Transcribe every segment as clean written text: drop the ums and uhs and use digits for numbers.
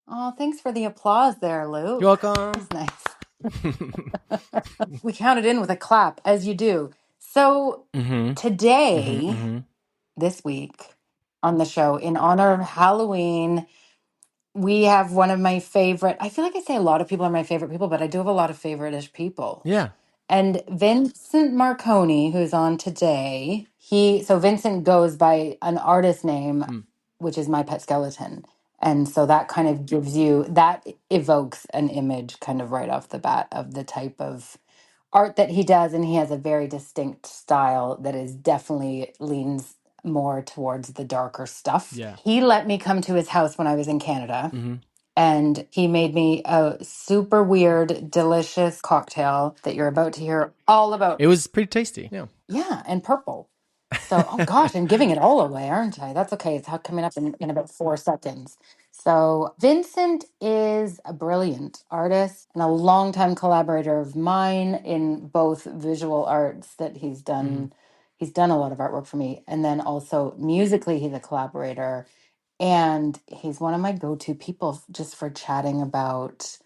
Oh, thanks for the applause there, You're Luke. welcome. That's nice. We counted in with a clap, as you do. So Mm-hmm. Mm-hmm. today, Mm-hmm. this week on the show, in honor of Halloween, we have one of my favorite. I feel like I say a lot of people are my favorite people, but I do have a lot of favorite-ish people. Yeah. And Vincent Marcone, who's on today, so Vincent goes by an artist name, Mm. which is My Pet Skeleton. And so that kind of that evokes an image kind of right off the bat of the type of art that he does. And he has a very distinct style that is definitely leans more towards the darker stuff. Yeah. He let me come to his house when I was in Canada Mm-hmm. and he made me a super weird, delicious cocktail that you're about to hear all about. It was pretty tasty. Yeah. Yeah, and purple. So, oh gosh, I'm giving it all away, aren't I? That's okay. It's coming up in about 4 seconds. So, Vincent is a brilliant artist and a longtime collaborator of mine in both visual arts that he's Mm-hmm. done. He's done a lot of artwork for me. And then also musically, he's a collaborator. And he's one of my go-to people just for chatting about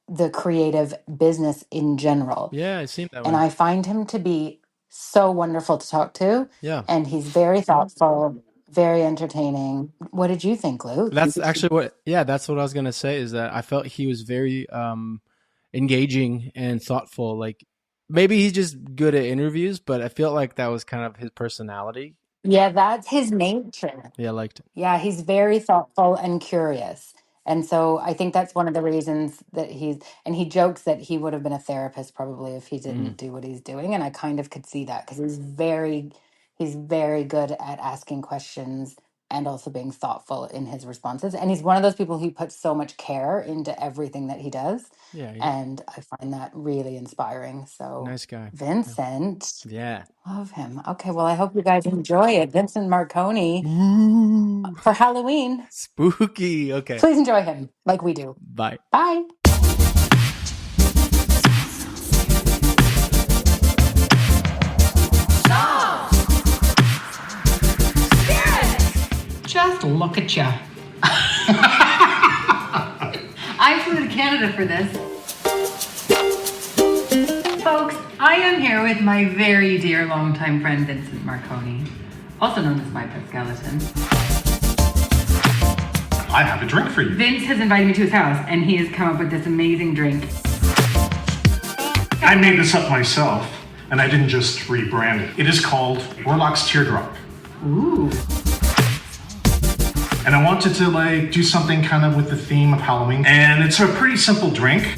the creative business in general. Yeah, it seemed that And way. I find him to be so wonderful to talk to. Yeah. And he's very thoughtful, very entertaining. What did you think, Luke? That's actually that's what I was gonna say is that I felt he was very engaging and thoughtful. Like maybe he's just good at interviews, but I felt like that was kind of his personality. Yeah, that's his nature. Yeah, I liked it. Yeah, he's very thoughtful and curious. And so I think that's one of the reasons that and he jokes that he would have been a therapist probably if he Mm. didn't do what he's doing. And I kind of could see that because he's very good at asking questions and also being thoughtful in his responses. And he's one of those people who puts so much care into everything that he does. Yeah, And I find that really inspiring. So, nice guy. Vincent, Yeah. love him. Okay, well, I hope you guys enjoy it. Vincent Marcone Ooh, for Halloween. spooky. Okay. Please enjoy him like we do. Bye. Bye. Just look at ya. I flew to Canada for this. Folks, I am here with my very dear longtime friend Vincent Marcone, also known as My Pet Skeleton. I have a drink for you. Vince has invited me to his house and he has come up with this amazing drink. I made this up myself, and I didn't just rebrand it. It is called Warlock's Teardrop. Ooh. And I wanted to do something kind of with the theme of Halloween. And it's a pretty simple drink.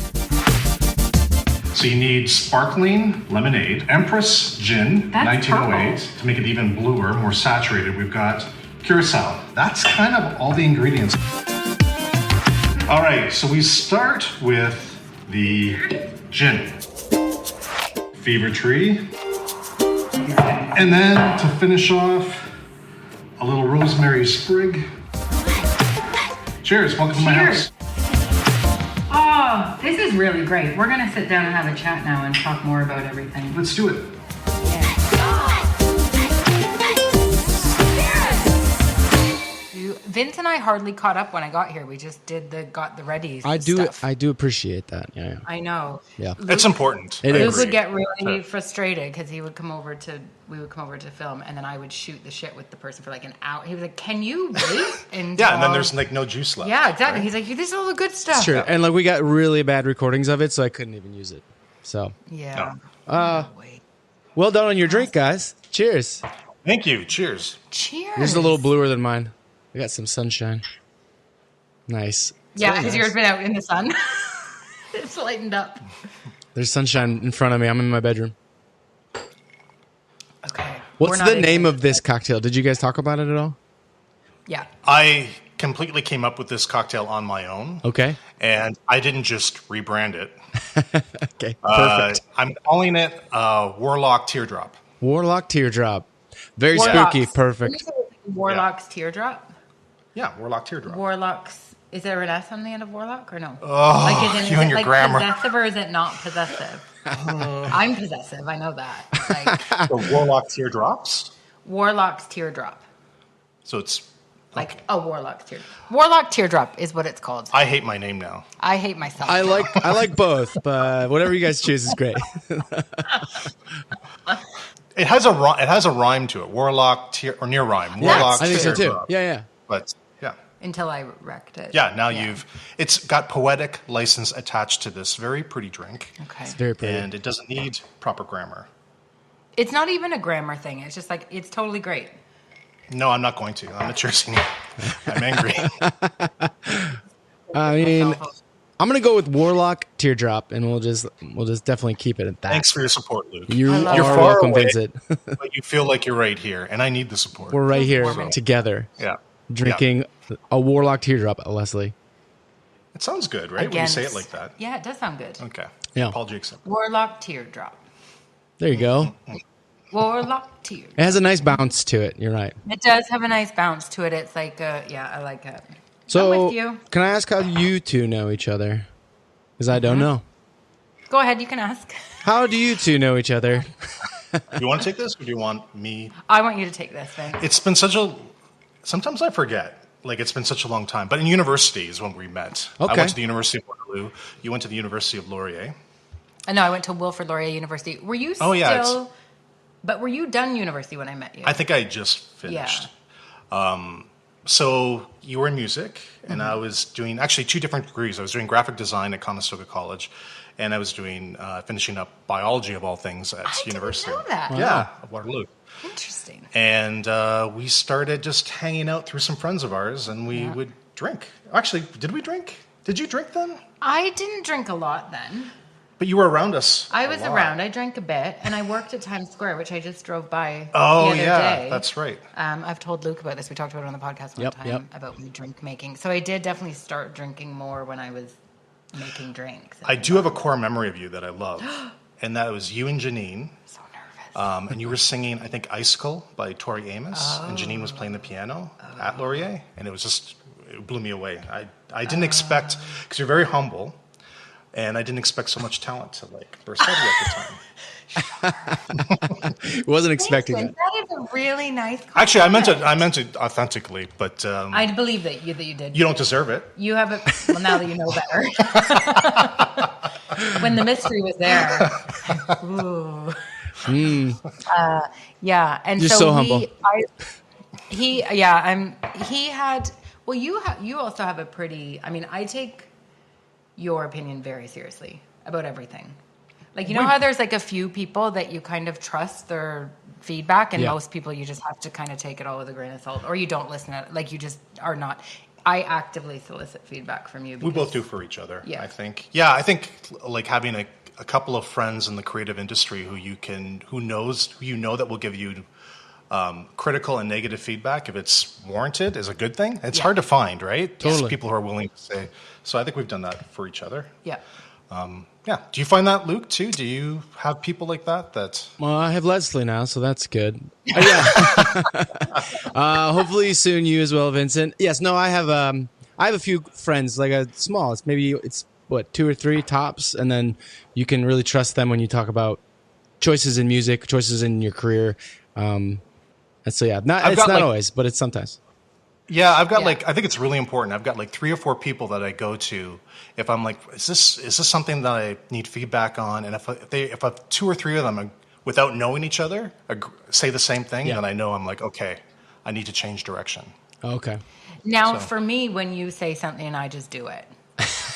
So you need sparkling lemonade, Empress Gin, That's 1908. purple. To make it even bluer, more saturated, we've got Curacao. That's kind of all the ingredients. All right, so we start with the gin. Fever Tree. And then to finish off, a little rosemary sprig. Cheers, welcome to my house. Oh, this is really great. We're gonna sit down and have a chat now and talk more about everything. Let's do it. Vince and I hardly caught up when I got here. We just got the ready stuff. I do appreciate that. Yeah. I know. Yeah. It's important. It I Luke is. would agree. get really frustrated because we would come over to film, and then I would shoot the shit with the person for like an hour. He was like, "Can you wait?" And Yeah, and then there's no juice left. yeah, exactly. He's like, "This is all the good stuff." It's true. And we got really bad recordings of it, so I couldn't even use it. So Yeah. Wait. well done on your drink, guys. Cheers. Thank you. Cheers. Cheers. Yours is a little bluer than mine. I got some sunshine. Nice. It's Yeah, very because nice. yours been out in the sun. It's lightened up. There's sunshine in front of me. I'm in my bedroom. Okay. What's the name of this cocktail? Did you guys talk about it at all? Yeah. I completely came up with this cocktail on my own. Okay. And I didn't just rebrand it. Okay. Perfect. I'm calling it Warlock Teardrop. Warlock Teardrop. Very Warlocks. spooky. Perfect. Warlock's Teardrop. Yeah, Warlock Teardrop. Warlocks. Is there an S on the end of warlock or no? Oh, is you and your like grammar. possessive or is it not possessive? I'm possessive. I know that. Like The Warlock Teardrops. Warlock's Teardrop. So it's Like a Warlock Teardrop. Warlock Teardrop is what it's called. I hate my name now. I hate myself. I like both, but whatever you guys choose is great. It has a rhyme to it. Warlock or near rhyme. Warlock. I think so too. Teardrop. Yeah. But yeah. Until I wrecked it. Yeah, now it's got poetic license attached to this very pretty drink. Okay. It's very pretty. And it doesn't need proper grammar. It's not even a grammar thing. It's just like, it's totally great. No, I'm not going to. I'm not cheersing you. I'm angry. I mean, I'm gonna go with Warlock Teardrop, and we'll just definitely keep it at that. Thanks for your support, Luke. You're far welcome, away, Vincent. but you feel like you're right here, and I need the support. We're right here together, drinking a Warlock Teardrop at Lesley. It sounds good, right? When you say it like that. Yeah, it does sound good. Okay. Yeah. Paul Jackson. Warlock Teardrop. There you go. Warlock Teardrop. It has a nice bounce to it. You're right. It does have a nice bounce to it. It's like, I like it. So, I'm with you. can I ask how you two know each other? Because I don't know. Go ahead, you can ask. How do you two know each other? Do you want to take this, or do you want me? I want you to take this thing. It's been sometimes I forget. Like, it's been such a long time. But in university is when we met. Okay. I went to the University of Waterloo. You went to the University of Laurier. No, I went to Wilfrid Laurier University. Were you still... Oh, yeah, But were you done university when I met you? I think I just finished. So you were in music, and I was doing actually 2 different degrees. I was doing graphic design at Conestoga College, and I was doing finishing up biology of all things at university. I didn't know that. Yeah, at Waterloo. Interesting. And we started just hanging out through some friends of ours, and we would drink. Actually, did we drink? Did you drink then? I didn't drink a lot then. But you were around us. I was around. I drank a bit, and I worked at Times Square, which I just drove by the Oh, other yeah, day. that's right. I've told Luke about this. We talked about it on the podcast one time about me drink making. So I did definitely start drinking more when I was making drinks. I do have a core memory of you that I love, and that was you and Janine. So nervous. And you were singing, I think, Icicle by Tori Amos, and Janine was playing the piano at Laurier, and it blew me away. I didn't expect, because you're very humble, and I didn't expect so much talent to burst out of you at the time. Wasn't expecting that. That is a really nice compliment. Actually, I meant it authentically, but I believe that you did. you don't deserve it. You have it. Well, now that you know better. When the mystery was there. Ooh. Yeah, and You're so so humble. He had. Well, you also have a pretty. I mean, I take your opinion very seriously about everything. Like, you know how there's a few people that you kind of trust their feedback, and most people you just have to kind of take it all with a grain of salt, or you don't listen to it. Like, you just are not. I actively solicit feedback from you. We both do for each other, Yeah. I think. Yeah, I think having a couple of friends in the creative industry who you know that will give you critical and negative feedback if it's warranted is a good thing. It's hard to find, right? Totally. Just people who are willing to say. So I think we've done that for each other. Yeah. Yeah. Do you find that, Luke, too? Do you have people like that? Well, I have Lesley now, so that's good. Hopefully soon you as well, Vincent. Yes, no, I have a few friends, it's what, 2 or 3 tops, and then you can really trust them when you talk about choices in music, choices in your career. And so it's not always, but it's sometimes. Yeah, I've got I think it's really important. I've got 3 or 4 people that I go to if I'm like, is this something that I need feedback on? And if 2 or 3 of them, without knowing each other, say the same thing, then I know I'm like, okay, I need to change direction. Okay. Now, for me, when you say something, I just do it.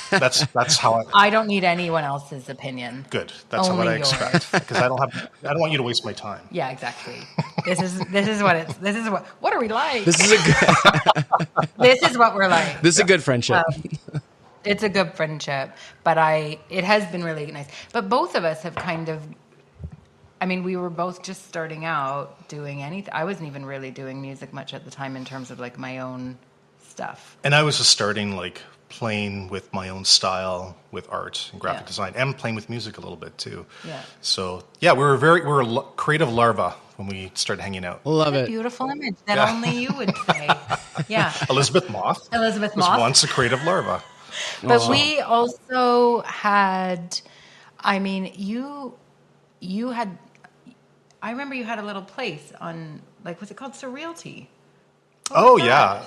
That's how I don't need anyone else's opinion. Good. That's Only what I yours. expect, because I don't want you to waste my time. Yeah, exactly. This is what are we like? This is This is what we're like. a good friendship. It's a good friendship, but it has been really nice. But both of us have kind of, I mean, we were both just starting out doing anything. I wasn't even really doing music much at the time in terms of my own stuff. And I was just starting playing with my own style with art and graphic design, and playing with music a little bit too. Yeah. So we were a creative larva when we started hanging out. Love it. Beautiful image that only you would say. Yeah. Elizabeth Moth. Elizabeth was Moth. once a creative larva. But we also had, I mean, you had, I remember you had a little place on, was it called Surrealty? Oh, yeah.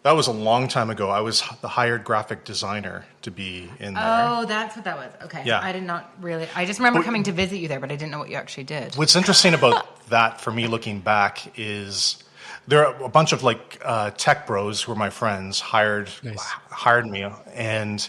That was a long time ago. I was the hired graphic designer to be in there. Oh, that's what that was. Okay. Yeah. I did not really. I just remember coming to visit you there, but I didn't know what you actually did. What's interesting about that for me looking back is there are a bunch of like tech bros who are my friends hired me, and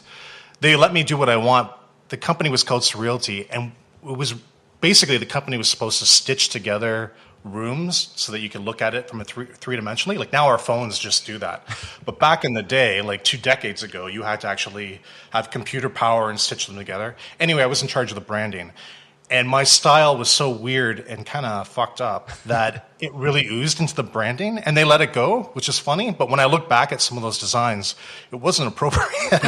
they let me do what I want. The company was called Surrealty, and it was basically the company was supposed to stitch together rooms so that you could look at it from a three-dimensionally. Like now our phones just do that. But back in the day, like 2 decades ago, you had to actually have computer power and stitch them together. Anyway, I was in charge of the branding. And my style was so weird and kind of fucked up that it really oozed into the branding, and they let it go, which is funny. But when I look back at some of those designs, it wasn't appropriate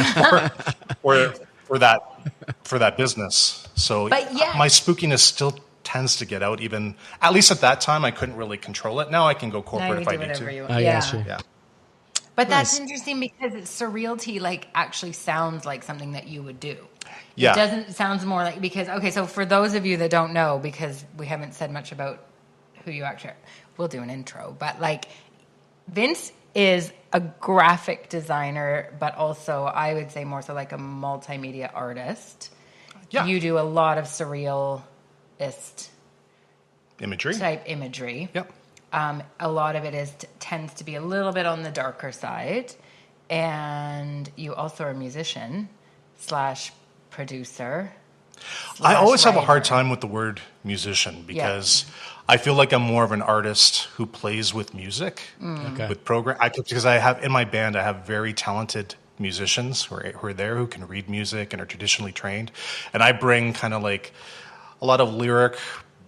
for that business. So my spookiness still tends to get out. Even at least at that time, I couldn't really control it. Now I can go corporate if I need to. Yeah. But that's interesting because it's Surrealty like actually sounds like something that you would do. Yeah. It doesn't sounds more like because okay, so for those of you that don't know, because we haven't said much about who you actually are, we'll do an intro. But like Vince is a graphic designer, but also I would say more so like a multimedia artist. Yeah. You do a lot of surrealist type imagery. Yep. A lot of it tends to be a little bit on the darker side, and you also are a musician / producer. I always have a hard time with the word musician because I feel like I'm more of an artist who plays with music, with program. Because I have in my band, I have very talented musicians who are there who can read music and are traditionally trained, and I bring kind of like a lot of lyric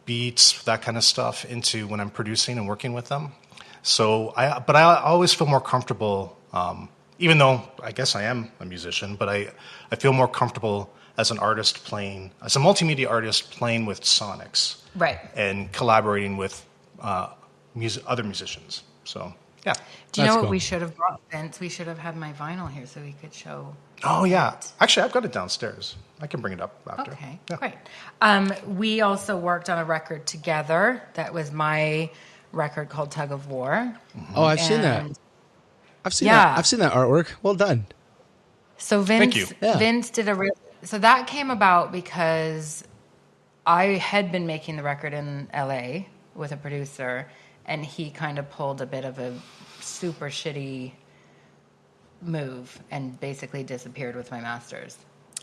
beats, that kind of stuff into when I'm producing and working with them. So I always feel more comfortable, even though I guess I am a musician, but I feel more comfortable as an artist as a multimedia artist playing with sonics. Right. And collaborating with other musicians. So, yeah. Do you know what we should have brought, Vince? We should have had my vinyl here so we could show. Oh, yeah. Actually, I've got it downstairs. I can bring it up after. Okay, great. We also worked on a record together. That was my record called Tug of War. Mm-hmm. Oh, I've seen that. I've seen that. I've seen that artwork. Well done. So Vince did so that came about because I had been making the record in LA with a producer, and he kind of pulled a bit of a super shitty move and basically disappeared with my masters.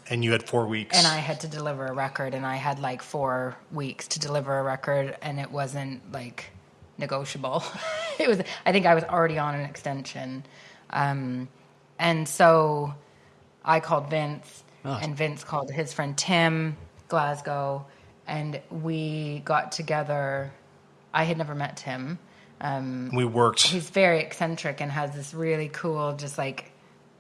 And you had 4 weeks. And I had to deliver a record, and I had like 4 weeks to deliver a record, and it wasn't like negotiable. I think I was already on an extension. And so I called Vince, and Vince called his friend Tim, Glasgow, and we got together. I had never met Tim. We worked. He's very eccentric and has this really cool, just like,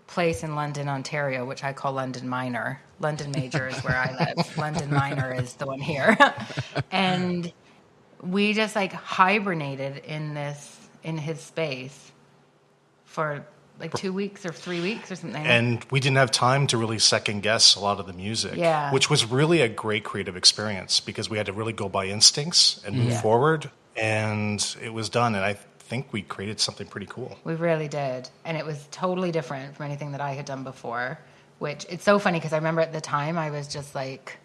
place in London, Ontario, which I call London Minor. London Major is where I live. London Minor is the one here. And we just like hibernated in his space for like 2 weeks or 3 weeks or something. And we didn't have time to really second guess a lot of the music, which was really a great creative experience because we had to really go by instincts and move forward, and it was done. And I think we created something pretty cool. We really did. And it was totally different from anything that I had done before, which it's so funny because I remember at the time I was just like,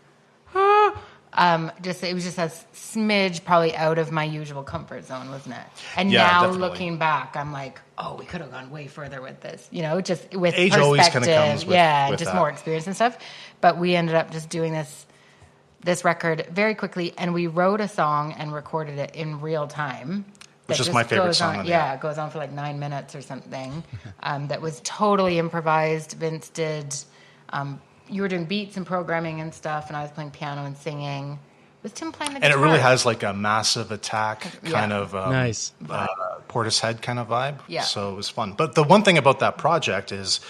it was just a smidge probably out of my usual comfort zone, wasn't it? And now looking back, I'm like, oh, we could have gone way further with this, just with age perspective. Always kind of comes with just that. More experience and stuff. But we ended up just doing this record very quickly, and we wrote a song and recorded it in real time. Which is my favorite song. It goes on for like 9 minutes or something. That was totally improvised. Vince did. You were doing beats and programming and stuff, and I was playing piano and singing. Was Tim playing the guitar? And it really has like a Massive Attack kind of nice Portishead kind of vibe. Yeah. So it was fun. But the one thing about that project is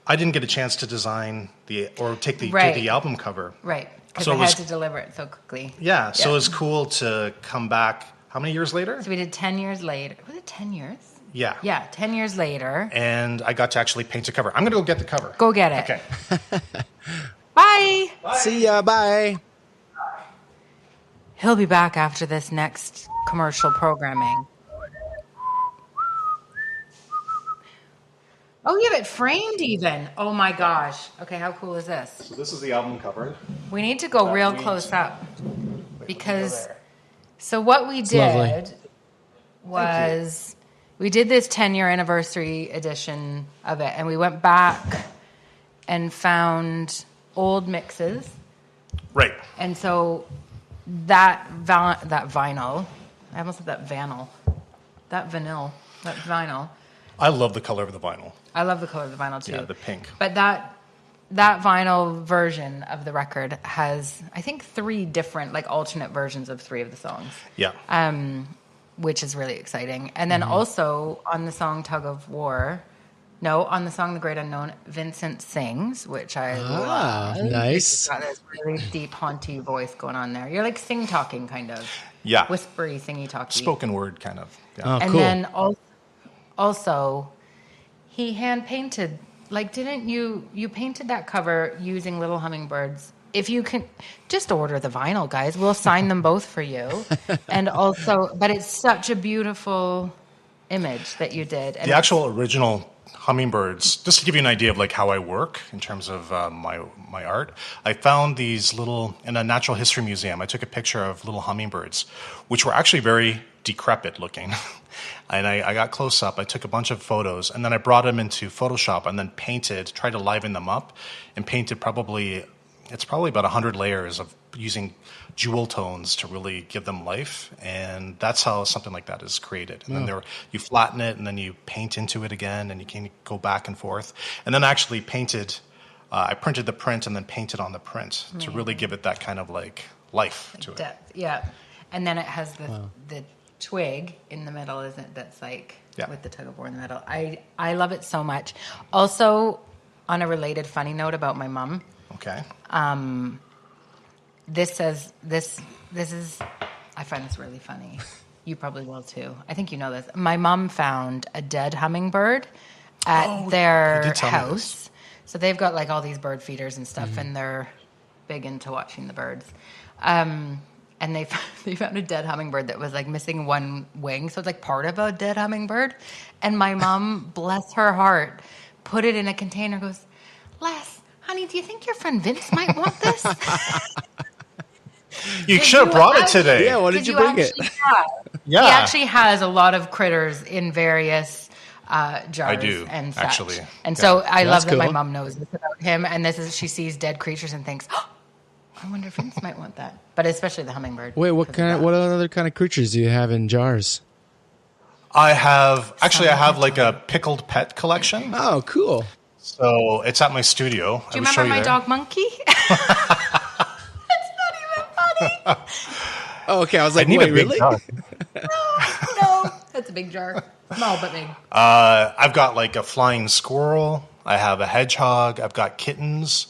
I didn't get a chance to design do the album cover. Right. Because I had to deliver it so quickly. Yeah. So it was cool to come back. How many years later? So we did 10 years later. Was it 10 years? Yeah. Yeah, 10 years later. And I got to actually paint a cover. I'm going to go get the cover. Go get it. Okay. Bye. See ya. Bye. He'll be back after this next commercial programming. Oh, you have it framed even. Oh my gosh. Okay, how cool is this? So this is the album cover. We need to go real we- close up Wait, because so what we It's lovely. did was we did this 10-year anniversary edition of it, and we went back and found old mixes. Right. And so that vinyl, I almost said that vinyl, that vinyl. I love the color of the vinyl. I love the color of the vinyl too. Yeah, the pink. But that vinyl version of the record has, I think, 3 different, like, alternate versions of 3 of the songs. Yeah. Which is really exciting. And then also on the song on the song The Great Unknown, Vincent sings, which I love. Nice. He's got this really deep, haunty voice going on there. You're like sing-talking kind of. Yeah. Whispery, singy-talky. Spoken word kind of. Yeah. Oh, And cool. then also, he hand-painted, like, didn't you painted that cover using little hummingbirds. If you can, just order the vinyl, guys. We'll sign them both for you. And also, but it's such a beautiful image that you did. And The actual original hummingbirds, just to give you an idea of like how I work in terms of my art, I found these little, in a natural history museum, I took a picture of little hummingbirds, which were actually very decrepit looking. And I got close up, I took a bunch of photos, and then I brought them into Photoshop and then tried to liven them up, and painted it's probably about 100 layers of using jewel tones to really give them life, and that's how something like that is created. And then you flatten it, and then you paint into it again, and you can go back and forth. And then I actually painted, I printed the print and then painted on the print to really give it that kind of like life to it. depth, yeah. And then it has the twig in the middle, isn't it? That's like with the tug of war in the middle. I love it so much. Also, on a related funny note about my mom. Okay. This says this is, I find this really funny. You probably will too. I think you know this. My mom found a dead hummingbird at their you did tell me house. So they've got like all these bird feeders and stuff, and they're big into watching the birds. And they found a dead hummingbird that was like missing one wing, so it's like part of a dead hummingbird. And my mom, bless her heart, put it in a container. Goes, Les, honey, do you think your friend Vince might want this? You should have brought it today. Yeah, why did you bring it? Yeah. He actually has a lot of critters in various jars I do, and such. actually. And so I love That's that my cool. mom knows this about him, and she sees dead creatures and thinks, oh, I wonder if Vince might want that. But especially the hummingbird. Wait, what other kind of creatures do you have in jars? I have like a pickled pet collection. Oh, cool. So it's at my studio. Do you remember my dog Monkey? That's not even funny. Oh, okay, I was like, need wait, a big really? jar. No, that's a big jar. Small but big. I've got like a flying squirrel. I have a hedgehog. I've got kittens.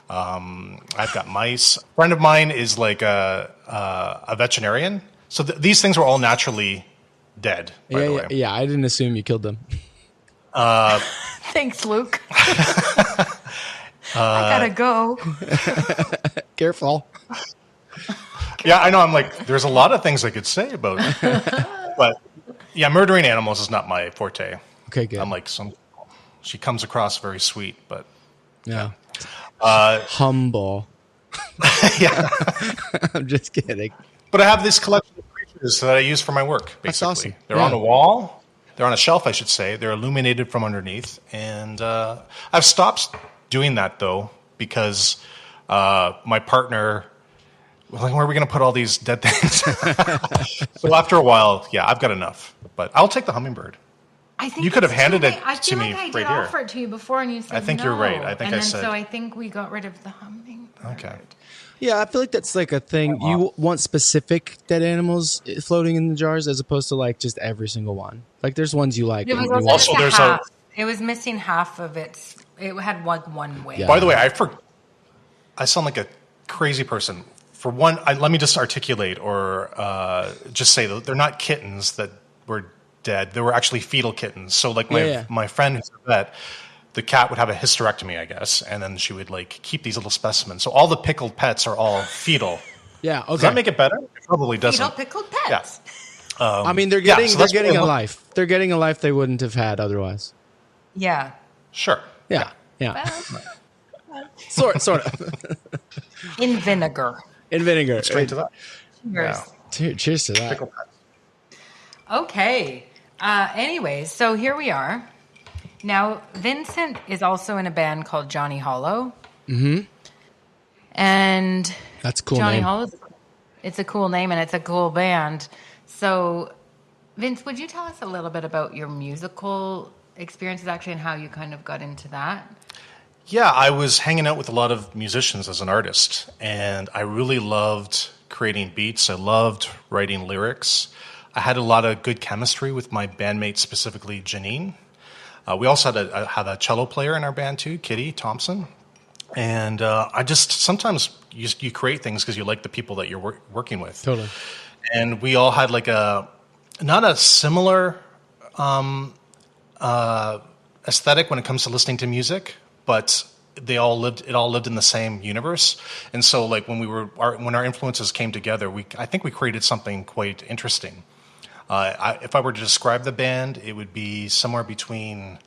I've got mice. A friend of mine is like a veterinarian. So these things were all naturally dead, by the way. Yeah, I didn't assume you killed them. Thanks, Luke. I gotta go. Careful. Yeah, I know. I'm like, there's a lot of things I could say about it. But yeah, murdering animals is not my forte. Okay, good. I'm like, she comes across very sweet, but Yeah. Humble. yeah. I'm just kidding. But I have this collection of creatures that I use for my work, basically. That's awesome. They're Yeah. on a wall. They're on a shelf, I should say. They're illuminated from underneath. And I've stopped doing that, though, because my partner was like, where are we going to put all these dead things? So after a while, yeah, I've got enough. But I'll take the hummingbird. I think You could have it's handed too it late. I to feel me like I right did here. offer it to you before, and you said I think no. you're right. I think and I then, said- so. I think we got rid of the hummingbird. Okay. Yeah, I feel like that's like a thing. You want specific dead animals floating in the jars as opposed to like just every single one. Like there's ones you like. It was and you also want. there's half. It was missing half of its. It had one wing. Yeah. By the way, I sound like a crazy person. For one, let me just articulate or just say that they're not kittens that were dead. They were actually fetal kittens. So like my friend who's a vet, the cat would have a hysterectomy, I guess, and then she would like keep these little specimens. So all the pickled pets are all fetal. Yeah. Okay. Does that make it better? It probably doesn't. Fetal pickled pets. Yeah. I mean, they're yeah, getting so they're that's getting what I a look- life. They're getting a life they wouldn't have had otherwise. Yeah. Sure. Yeah. Yeah. Well, Sort of. in vinegar. In vinegar. Straight to that. Cheers. Cheers to that. Pickle pet. Okay. Anyways, so here we are. Now, Vincent is also in a band called Johnny Hollow. Mm-hmm. And that's a cool Johnny name. Hollow, it's a cool name and it's a cool band. So, Vince, would you tell us a little bit about your musical experiences actually and how you kind of got into that? Yeah, I was hanging out with a lot of musicians as an artist, and I really loved creating beats. I loved writing lyrics. I had a lot of good chemistry with my bandmate, specifically Janine. We also had a cello player in our band too, Kitty Thompson. And I just sometimes you create things because you like the people that you're working with. Totally. And we all had like not a similar aesthetic when it comes to listening to music, but it all lived in the same universe. And so like when our influences came together, I think we created something quite interesting. If I were to describe the band, it would be somewhere between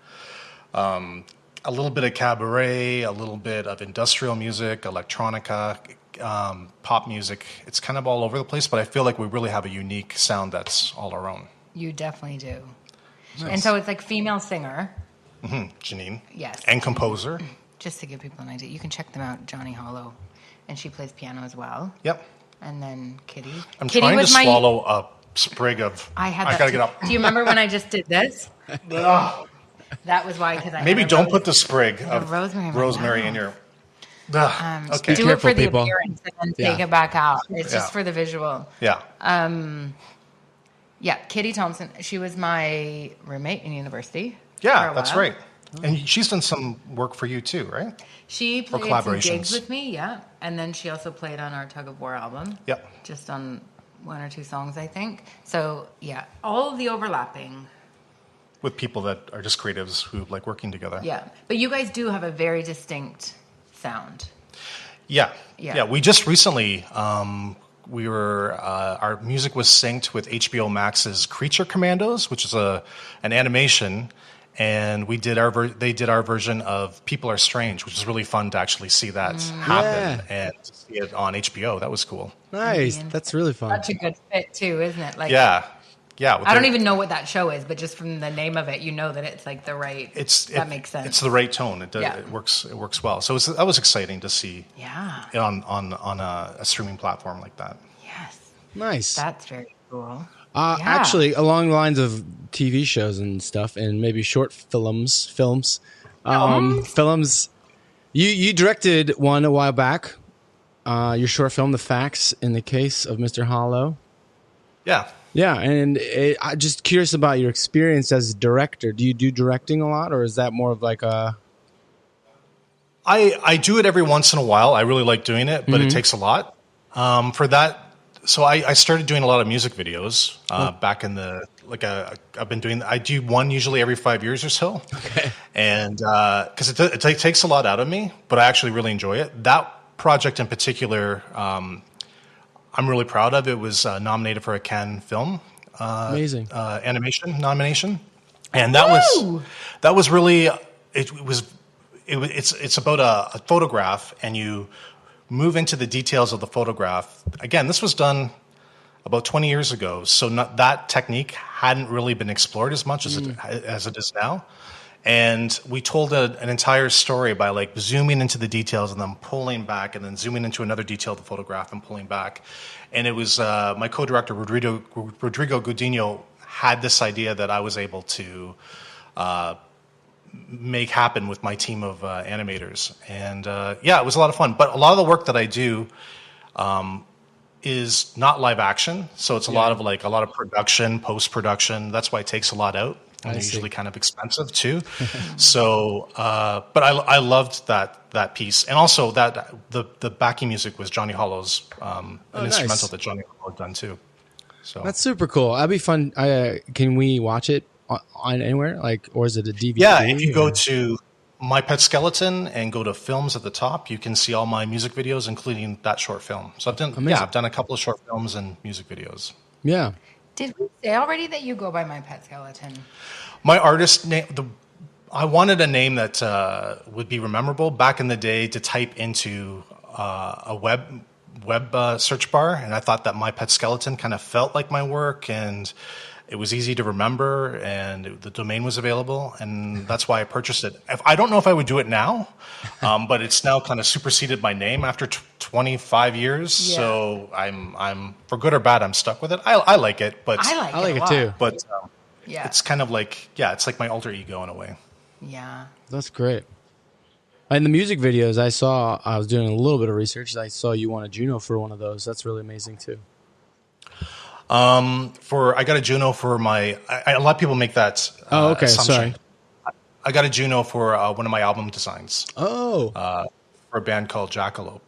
a little bit of cabaret, a little bit of industrial music, electronica, pop music. It's kind of all over the place, but I feel like we really have a unique sound that's all our own. You definitely do. Nice. And so it's like female singer. Janine. Yes. And composer. Just to give people an idea, you can check them out, Johnny Hollow. And she plays piano as well. Yep. And then Kitty. I'm Kitty trying to was swallow a sprig of... I gotta get up. Do you remember when I just did this? That was why, because I Maybe had a don't put the sprig of rosemary in your... Do Okay. it careful, for the people. appearance and then take it back out. It's just Yeah. for the visual. Yeah. Yeah, Kitty Thompson. She was my roommate in university. Yeah, for a that's while. right. And she's done some work for you too, right? She played some collaborations. gigs with me, yeah. And then she also played on our Tug of War album. Yep. Just on one or two songs, I think. So, yeah, all of the overlapping. With people that are just creatives who like working together. Yeah. But you guys do have a very distinct sound. Yeah. Yeah. We just recently, our music was synced with HBO Max's Creature Commandos, which is an animation. And they did our version of People Are Strange, which is really fun to actually see that happen and to see it on HBO. That was cool. Nice. That's really fun. Such a good fit, too, isn't it? Like, Yeah. I don't even know what that show is, but just from the name of it, you know that it's like the right. That makes sense. It's the right tone. It does. Yeah. It works well. So that was exciting to see. Yeah. It on a streaming platform like that. Yes. Nice. That's very cool. Actually, along the lines of TV shows and stuff, and maybe short films. You directed one a while back. Your short film, "The Facts in the Case of Mr. Hollow." Yeah. Yeah, and I'm just curious about your experience as a director. Do you do directing a lot, or is that more of like a... I do it every once in a while. I really like doing it, but it takes a lot. For that, so I started doing a lot of music videos back in the... I do one usually every 5 years or so. Okay. And because it takes a lot out of me, but I actually really enjoy it. That project in particular... I'm really proud of. It was nominated for a Cannes Film Amazing. Animation nomination, and that was really it's about a photograph, and you move into the details of the photograph. Again, this was done about 20 years ago, so that technique hadn't really been explored as much as it is now. And we told an entire story by like zooming into the details and then pulling back and then zooming into another detail of the photograph and pulling back. And it was my co-director, Rodrigo Godinho, had this idea that I was able to make happen with my team of animators. And it was a lot of fun. But a lot of the work that I do is not live action. So it's a lot of production, post-production. That's why it takes a lot out. And they're usually kind of expensive too. So, but I loved that piece, and also that the backing music was Johnny Hollow's an instrumental that Johnny Hollow had done too. So That's super cool. That'd be fun. Can we watch it on anywhere, or is it a DVD? Yeah, if you go to My Pet Skeleton and go to films at the top, you can see all my music videos, including that short film. So I've done a couple of short films and music videos. Yeah. Did we say already that you go by My Pet Skeleton? My artist name, I wanted a name that would be memorable. Back in the day, to type into a web search bar, and I thought that My Pet Skeleton kind of felt like my work, and it was easy to remember, and the domain was available, and that's why I purchased it. I don't know if I would do it now, but it's now kind of superseded my name after 25 years. Yeah. So I'm for good or bad, I'm stuck with it. I like it, but I like it it too. But Yeah. it's kind of like it's like my alter ego in a way. Yeah. That's great. In the music videos, I was doing a little bit of research. I saw you won a Juno for one of those. That's really amazing too. I got a Juno for my. A lot of people make that. Oh, okay. Assumption. Sorry. I got a Juno for one of my album designs Oh, for a band called Jackalope.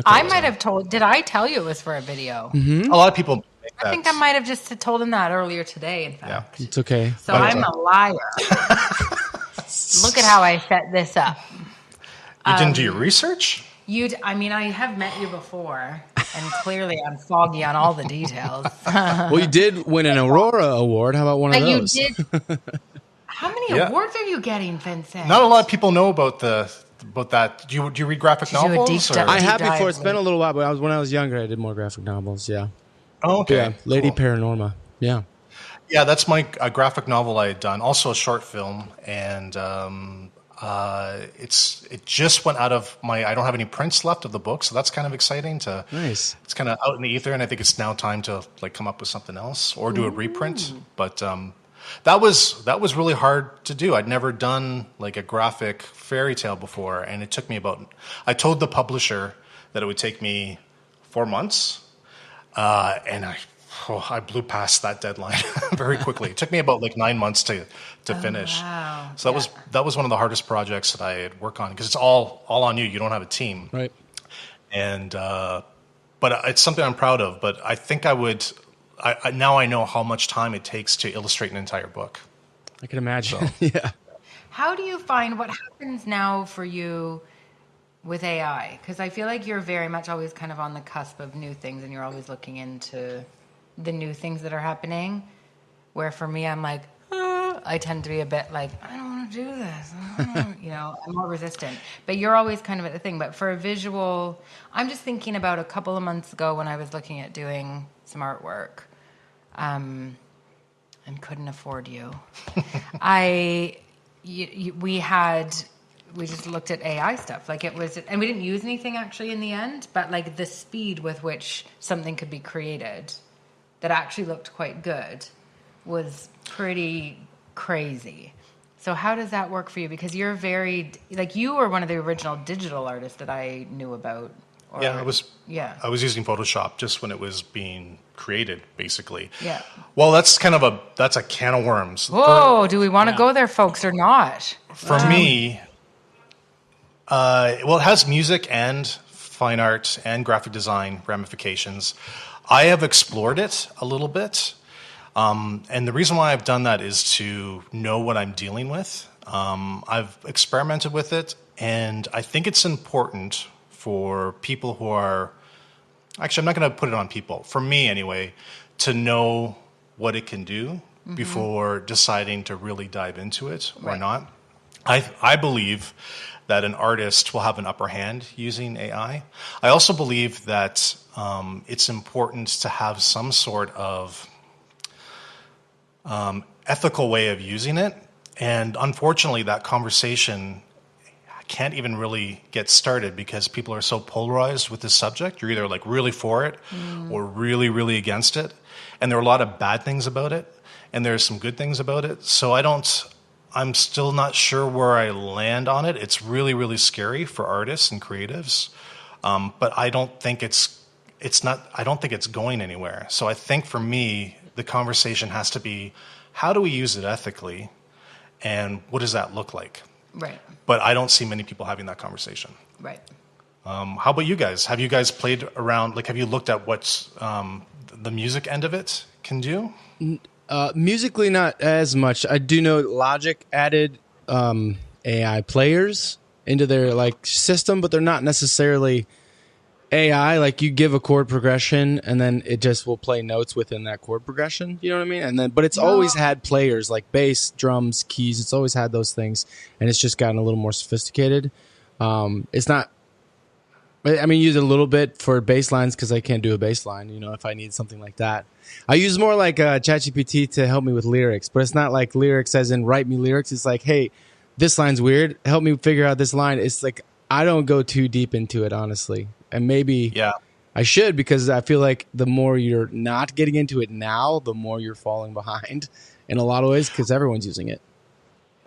I might have told. Did I tell you it was for a video? A lot of people make that. I think I might have just told him that earlier today. In fact, It's okay. so I'm a liar. Look at how I set this up. You didn't do your research? I mean, I have met you before, and clearly I'm foggy on all the details. Well, you did win an Aurora Award. How about one of those? You did. How many awards are you getting, Vincent? Not a lot of people know about that. Do you read graphic Did you do a novels? deep or- dive? I have Deep before. It's dive. been a little while, but when I was younger, I did more graphic novels. Yeah. Oh, okay. Yeah. Lady Cool. Paranorma. Yeah. Yeah, that's my graphic novel I had done. Also a short film, and it just went out of my. I don't have any prints left of the book, so that's kind of exciting. Nice. It's kind of out in the ether, and I think it's now time to come up with something else or do a reprint. But that was really hard to do. I'd never done like a graphic fairy tale before, and it took me about. I told the publisher that it would take me 4 months, and I blew past that deadline very quickly. It took me about 9 months to finish. Wow. So that was one of the hardest projects that I had worked on because it's all on you. You don't have a team, Right. and but it's something I'm proud of. But I think I would. Now I know how much time it takes to illustrate an entire book. I can imagine. Yeah. How do you find what happens now for you with AI? Because I feel like you're very much always kind of on the cusp of new things, and you're always looking into the new things that are happening. Where for me, I'm like, I tend to be a bit like, I don't want to do this. I'm more resistant. But you're always kind of at the thing. But for a visual, I'm just thinking about a couple of months ago when I was looking at doing some artwork, and couldn't afford you. We just looked at AI stuff. Like it was, and we didn't use anything actually in the end, but like the speed with which something could be created that actually looked quite good was pretty crazy. So how does that work for you? Because you're you were one of the original digital artists that I knew about. I was using Photoshop just when it was being created, basically. Yeah. Well, that's a can of worms. Whoa, do we want to go there, folks, or not? For me, it has music and fine art and graphic design ramifications. I have explored it a little bit. And the reason why I've done that is to know what I'm dealing with. I've experimented with it, and I think it's important for people who are... Actually, I'm not going to put it on people. For me, anyway, to know what it can do before deciding to really dive into it or not. I believe that an artist will have an upper hand using AI. I also believe that it's important to have some sort of ethical way of using it. And unfortunately, that conversation can't even really get started because people are so polarized with this subject. You're either really for it or really, really against it. And there are a lot of bad things about it, and there's some good things about it. So I'm still not sure where I land on it. It's really, really scary for artists and creatives. But I don't think I don't think it's going anywhere. So I think for me, the conversation has to be, how do we use it ethically? And what does that look like? Right. But I don't see many people having that conversation. Right. How about you guys? Have you guys played around? Have you looked at what the music end of it can do? Musically, not as much. I do know Logic added AI players into their system, but they're not necessarily AI, like you give a chord progression and then it just will play notes within that chord progression. You know what I mean? And then, but it's always had players like bass, drums, keys. It's always had those things, and it's just gotten a little more sophisticated. It's not. I mean, use it a little bit for bass lines because I can't do a bass line. You know, if I need something like that, I use more like ChatGPT to help me with lyrics. But it's not like lyrics as in write me lyrics. It's like, hey, this line's weird. Help me figure out this line. It's like I don't go too deep into it, honestly. And maybe I should, because I feel like the more you're not getting into it now, the more you're falling behind in a lot of ways because everyone's using it.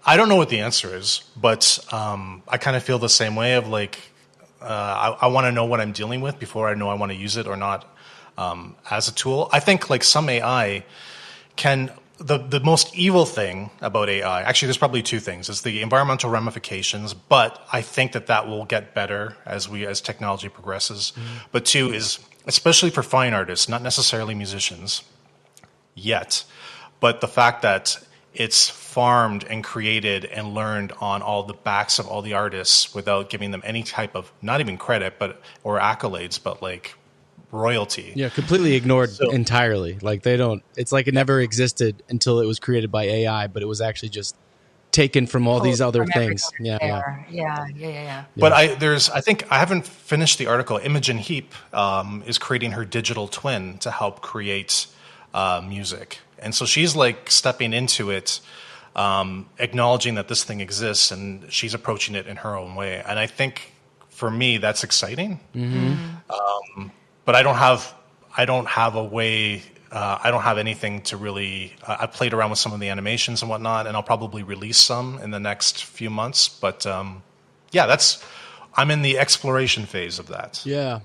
I don't know what the answer is, but I kind of feel the same way of like, I want to know what I'm dealing with before I know I want to use it or not as a tool. I think like some AI can, the most evil thing about AI, actually there's probably two things. It's the environmental ramifications, but I think that will get better as technology progresses. Mm-hmm. But two is, especially for fine artists, not necessarily musicians yet, but the fact that it's farmed and created and learned on all the backs of all the artists without giving them any type of, not even credit, or accolades, but like royalty. Yeah, completely ignored entirely. Like they don't, it's like it never existed until it was created by AI, but it was actually just taken from all these other things. Yeah. But I think I haven't finished the article. Imogen Heap is creating her digital twin to help create music. And so she's like stepping into it, acknowledging that this thing exists, and she's approaching it in her own way. And I think for me, that's exciting. Mm-hmm. But I don't have a way. I don't have anything to really. I played around with some of the animations and whatnot, and I'll probably release some in the next few months. But I'm in the exploration phase of that. Yeah,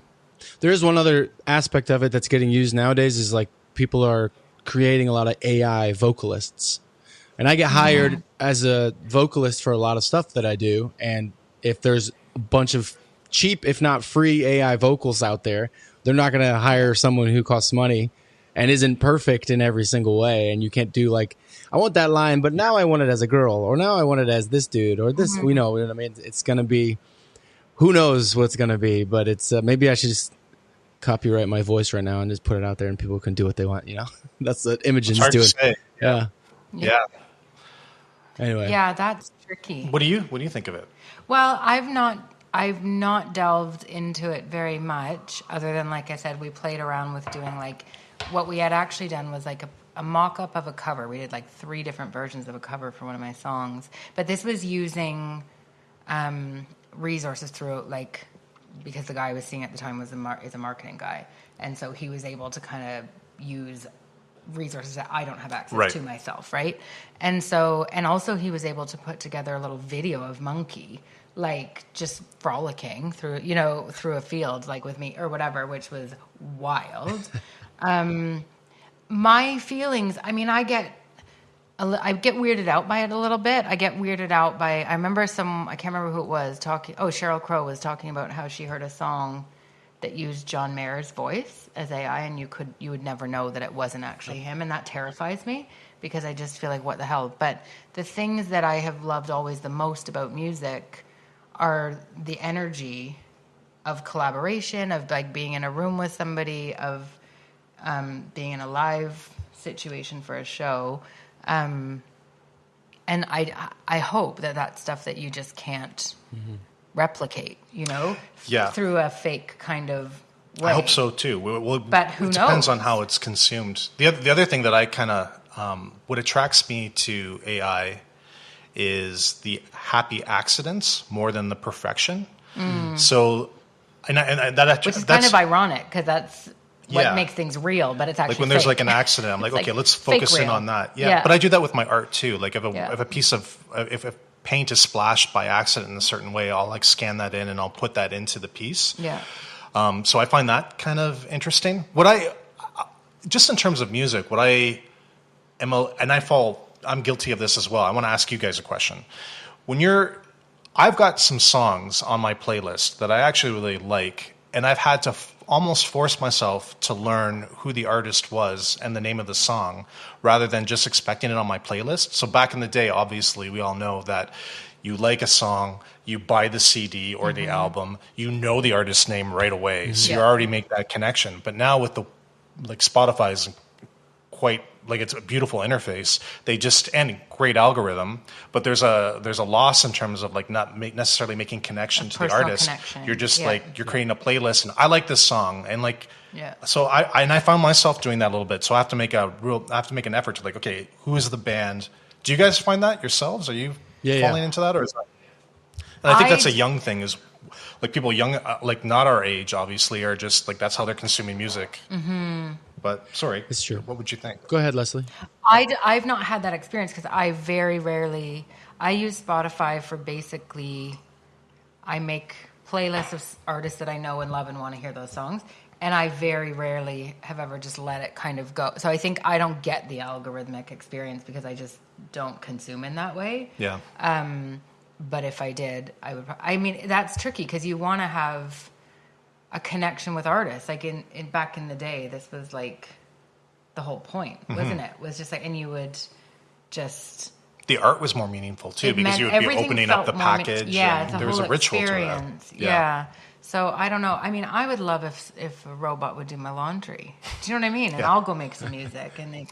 there is one other aspect of it that's getting used nowadays. Is like people are creating a lot of AI vocalists, and I get hired as a vocalist for a lot of stuff that I do. And if there's a bunch of cheap, if not free AI vocals out there, they're not going to hire someone who costs money and isn't perfect in every single way. And you can't do like, I want that line, but now I want it as a girl, or now I want it as this dude, or this, you know what I mean? It's going to be, who knows what's going to be, but it's, maybe I should just copyright my voice right now and just put it out there and people can do what they want, you know? That's what Imogen's doing. To say. Yeah. Anyway. Yeah, that's tricky. What do you think of it? Well, I've not delved into it very much, other than, like I said, we played around with doing like, what we had actually done was like a mock-up of a cover. We did like 3 different versions of a cover for one of my songs. But this was using resources through, like, because the guy I was seeing at the time is a marketing guy. And so he was able to kind of use resources that I don't have access to myself, right? And so, and also he was able to put together a little video of Monkey, like just frolicking through a field, like with me or whatever, which was wild. My feelings, I mean, I get weirded out by it a little bit. I get weirded out by, I remember I can't remember who it was Sheryl Crow was talking about how she heard a song that used John Mayer's voice as AI, and you would never know that it wasn't actually him, and that terrifies me because I just feel like, what the hell? But the things that I have loved always the most about music are the energy of collaboration, of like being in a room with somebody, of being in a live situation for a show. And I hope that stuff that you just can't replicate, through a fake kind of way. I hope so too. But who knows? It depends on how it's consumed. The other thing that I kind of, what attracts me to AI is the happy accidents more than the perfection. So, which is kind of ironic because that's what makes things real, but it's actually like when there's like an accident, I'm like, okay, let's focus in on that. Yeah. But I do that with my art too. Like if a paint is splashed by accident in a certain way, I'll like scan that in and I'll put that into the piece. Yeah. So I find that kind of interesting. Just in terms of music, I'm guilty of this as well. I want to ask you guys a question. I've got some songs on my playlist that I actually really like, and I've had to almost force myself to learn who the artist was and the name of the song rather than just expecting it on my playlist. So back in the day, obviously, we all know that you like a song, you buy the CD or the album, you know the artist's name right away, so you already make that connection. But now with the like Spotify is quite like it's a beautiful interface. They just and great algorithm, but there's a loss in terms of like not necessarily making connection to the artist. Connection. You're just like you're creating a playlist, and I like this song, and like Yeah. so I found myself doing that a little bit. So I have to make an effort to like, okay, who is the band? Do you guys find that yourselves? Are you falling into that, or is that? And I think that's a young thing. Is like people young, like not our age, obviously, are just like that's how they're consuming music. Mm-hmm. But sorry, It's true. What would you think? Go ahead, Lesley. I've not had that experience because I very rarely, I use Spotify for basically, I make playlists of artists that I know and love and want to hear those songs. And I very rarely have ever just let it kind of go. So I think I don't get the algorithmic experience because I just don't consume in that way. Yeah. But if I did, I would. I mean, that's tricky because you want to have a connection with artists. Like in back in the day, this was like the whole point, wasn't it? Was just like, and you would just. The art was more meaningful too because you would be opening up the package. Yeah, and there was a ritual experience. to that. Yeah. So I don't know. I mean, I would love if a robot would do my laundry. Do you know what I mean? And I'll go make some music and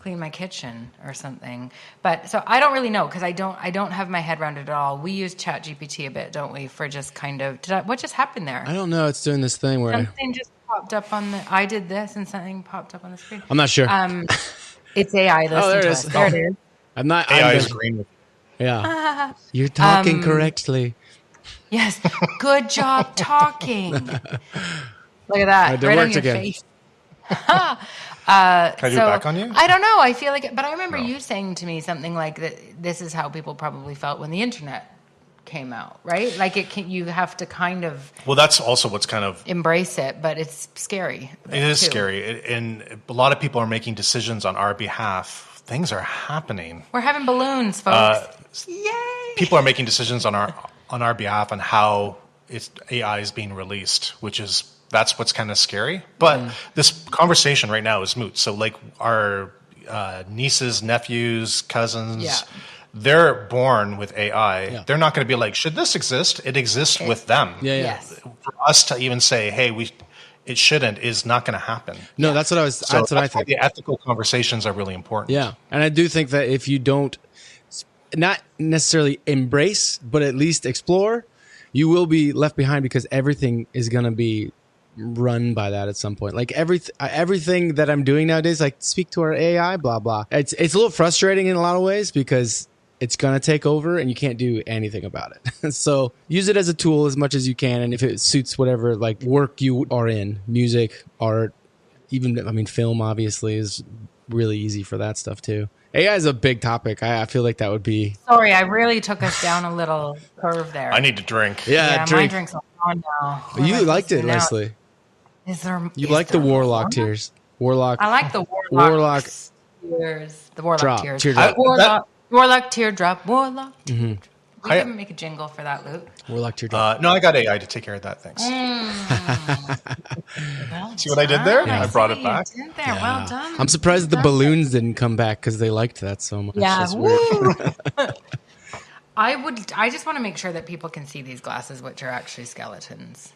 clean my kitchen or something. But so I don't really know because I don't have my head around it at all. We use ChatGPT a bit, don't we? For just kind of what just happened there? I don't know. It's doing this thing where Something just popped up on the. I did this and something popped up on the screen. I'm not sure. It's AI. Listen to us. There it is. I'm not. AI is green with Yeah. You're talking correctly. Yes. Good job talking. Look at that. Right on your face. Can I do it back on you? I don't know. I feel like, but I remember you saying to me something like that. This is how people probably felt when the internet came out, right? Like you have to kind of. Well, that's also what's kind of embrace it, but it's scary. It is scary, and a lot of people are making decisions on our behalf. Things are happening. We're having balloons, folks. Yay! People are making decisions on our behalf on how AI is being released, that's what's kind of scary. But this conversation right now is moot. So like our nieces, nephews, cousins, they're born with AI. Yeah. They're not going to be like, should this exist? It exists with them. Yeah. Yes. For us to even say, hey, it shouldn't is not going to happen. No, that's what I was. So that's what I think. The ethical conversations are really important. Yeah, and I do think that if you don't, not necessarily embrace, but at least explore, you will be left behind because everything is going to be run by that at some point. Like everything that I'm doing nowadays, like speak to our AI, blah blah. It's a little frustrating in a lot of ways because it's going to take over and you can't do anything about it. So use it as a tool as much as you can. And if it suits whatever like work you are in, music, art, even, film obviously is really easy for that stuff too. AI is a big topic. I feel like that would be. Sorry, I really took us down a little curve there. I need to drink. Yeah, drink. My drink's all gone now. You liked it, Lesley. You like the Warlock Tears. Warlock. I like the Warlock Tears. The Warlock Tears. Warlock Teardrop. Warlock Teardrop. We can make a jingle for that, Luke. Warlock Teardrop. No, I got AI to take care of that. Thanks. Well See what I did there? done. I brought it back. You did there. Well done. I'm surprised the balloons didn't come back because they liked that so much. Yeah. That's weird. I just want to make sure that people can see these glasses, which are actually skeletons.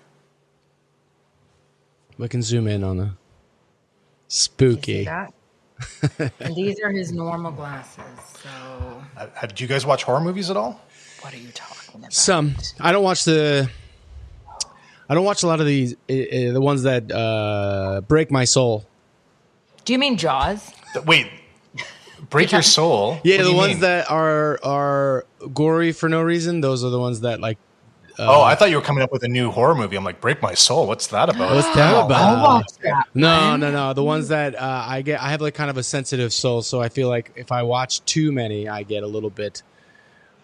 We can zoom in on the You spooky. see that? And these are his normal glasses. So, Do you guys watch horror movies at all? what are you talking about? Some. I don't watch a lot of these, the ones that break my soul. Do you mean Jaws? Wait, break your soul? Yeah, What do the you ones mean? that are gory for no reason. Those are the ones that like. I thought you were coming up with a new horror movie. I'm like, break my soul. What's that about? What's that I'll about? watch that. No. The ones that I have like kind of a sensitive soul, so I feel like if I watch too many, I get a little bit.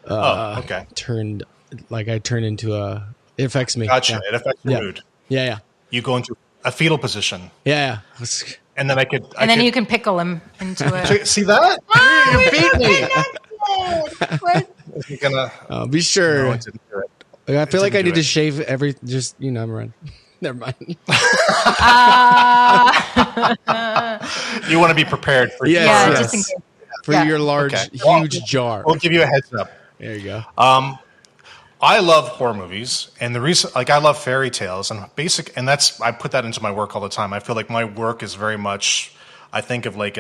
Okay. I turn into a. It affects me. Gotcha. Yeah. It affects your mood. Yeah. You go into a fetal position, Yeah. and then And then you can pickle him into a. see that? You beat me. You're gonna. Be sure. No, it didn't do it. Like, I feel like I didn't need do to it. shave every. Just never mind. Never mind. You want to be prepared for. Yes, Yeah, yes. just in case. For Yeah. your large, Okay. huge jar. We'll give you a heads up. There you go. I love horror movies, and the reason, like, I love fairy tales and that's I put that into my work all the time. I feel like my work is very much, I think of like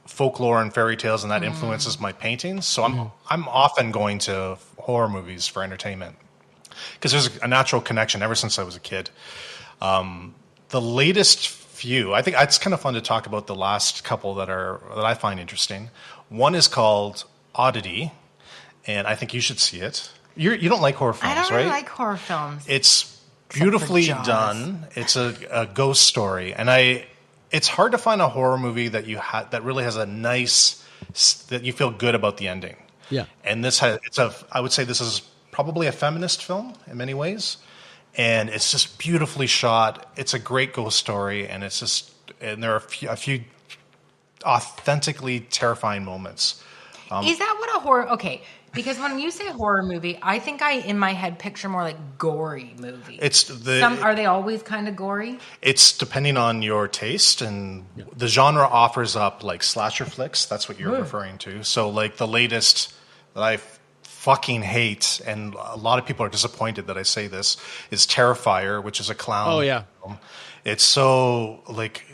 folklore and fairy tales, and that influences my paintings. So I'm often going to horror movies for entertainment because there's a natural connection ever since I was a kid. The latest few, I think it's kind of fun to talk about the last couple that I find interesting. One is called Oddity, and I think you should see it. You don't like horror films, I don't right? really like horror films. It's beautifully Jaws. done. It's a ghost story, and it's hard to find a horror movie that that really has a nice, that you feel good about the ending. Yeah. And I would say this is probably a feminist film in many ways, and it's just beautifully shot. It's a great ghost story, and there are a few authentically terrifying moments. Is that what a horror? Okay, because when you say horror movie, I think in my head picture more like gory movie. Are they always kind of gory? It's depending on your taste, and the genre offers up like slasher flicks. That's what you're referring to. So like the latest that I fucking hate, and a lot of people are disappointed that I say this, is Terrifier, which is a clown. Oh yeah. Film. It's so like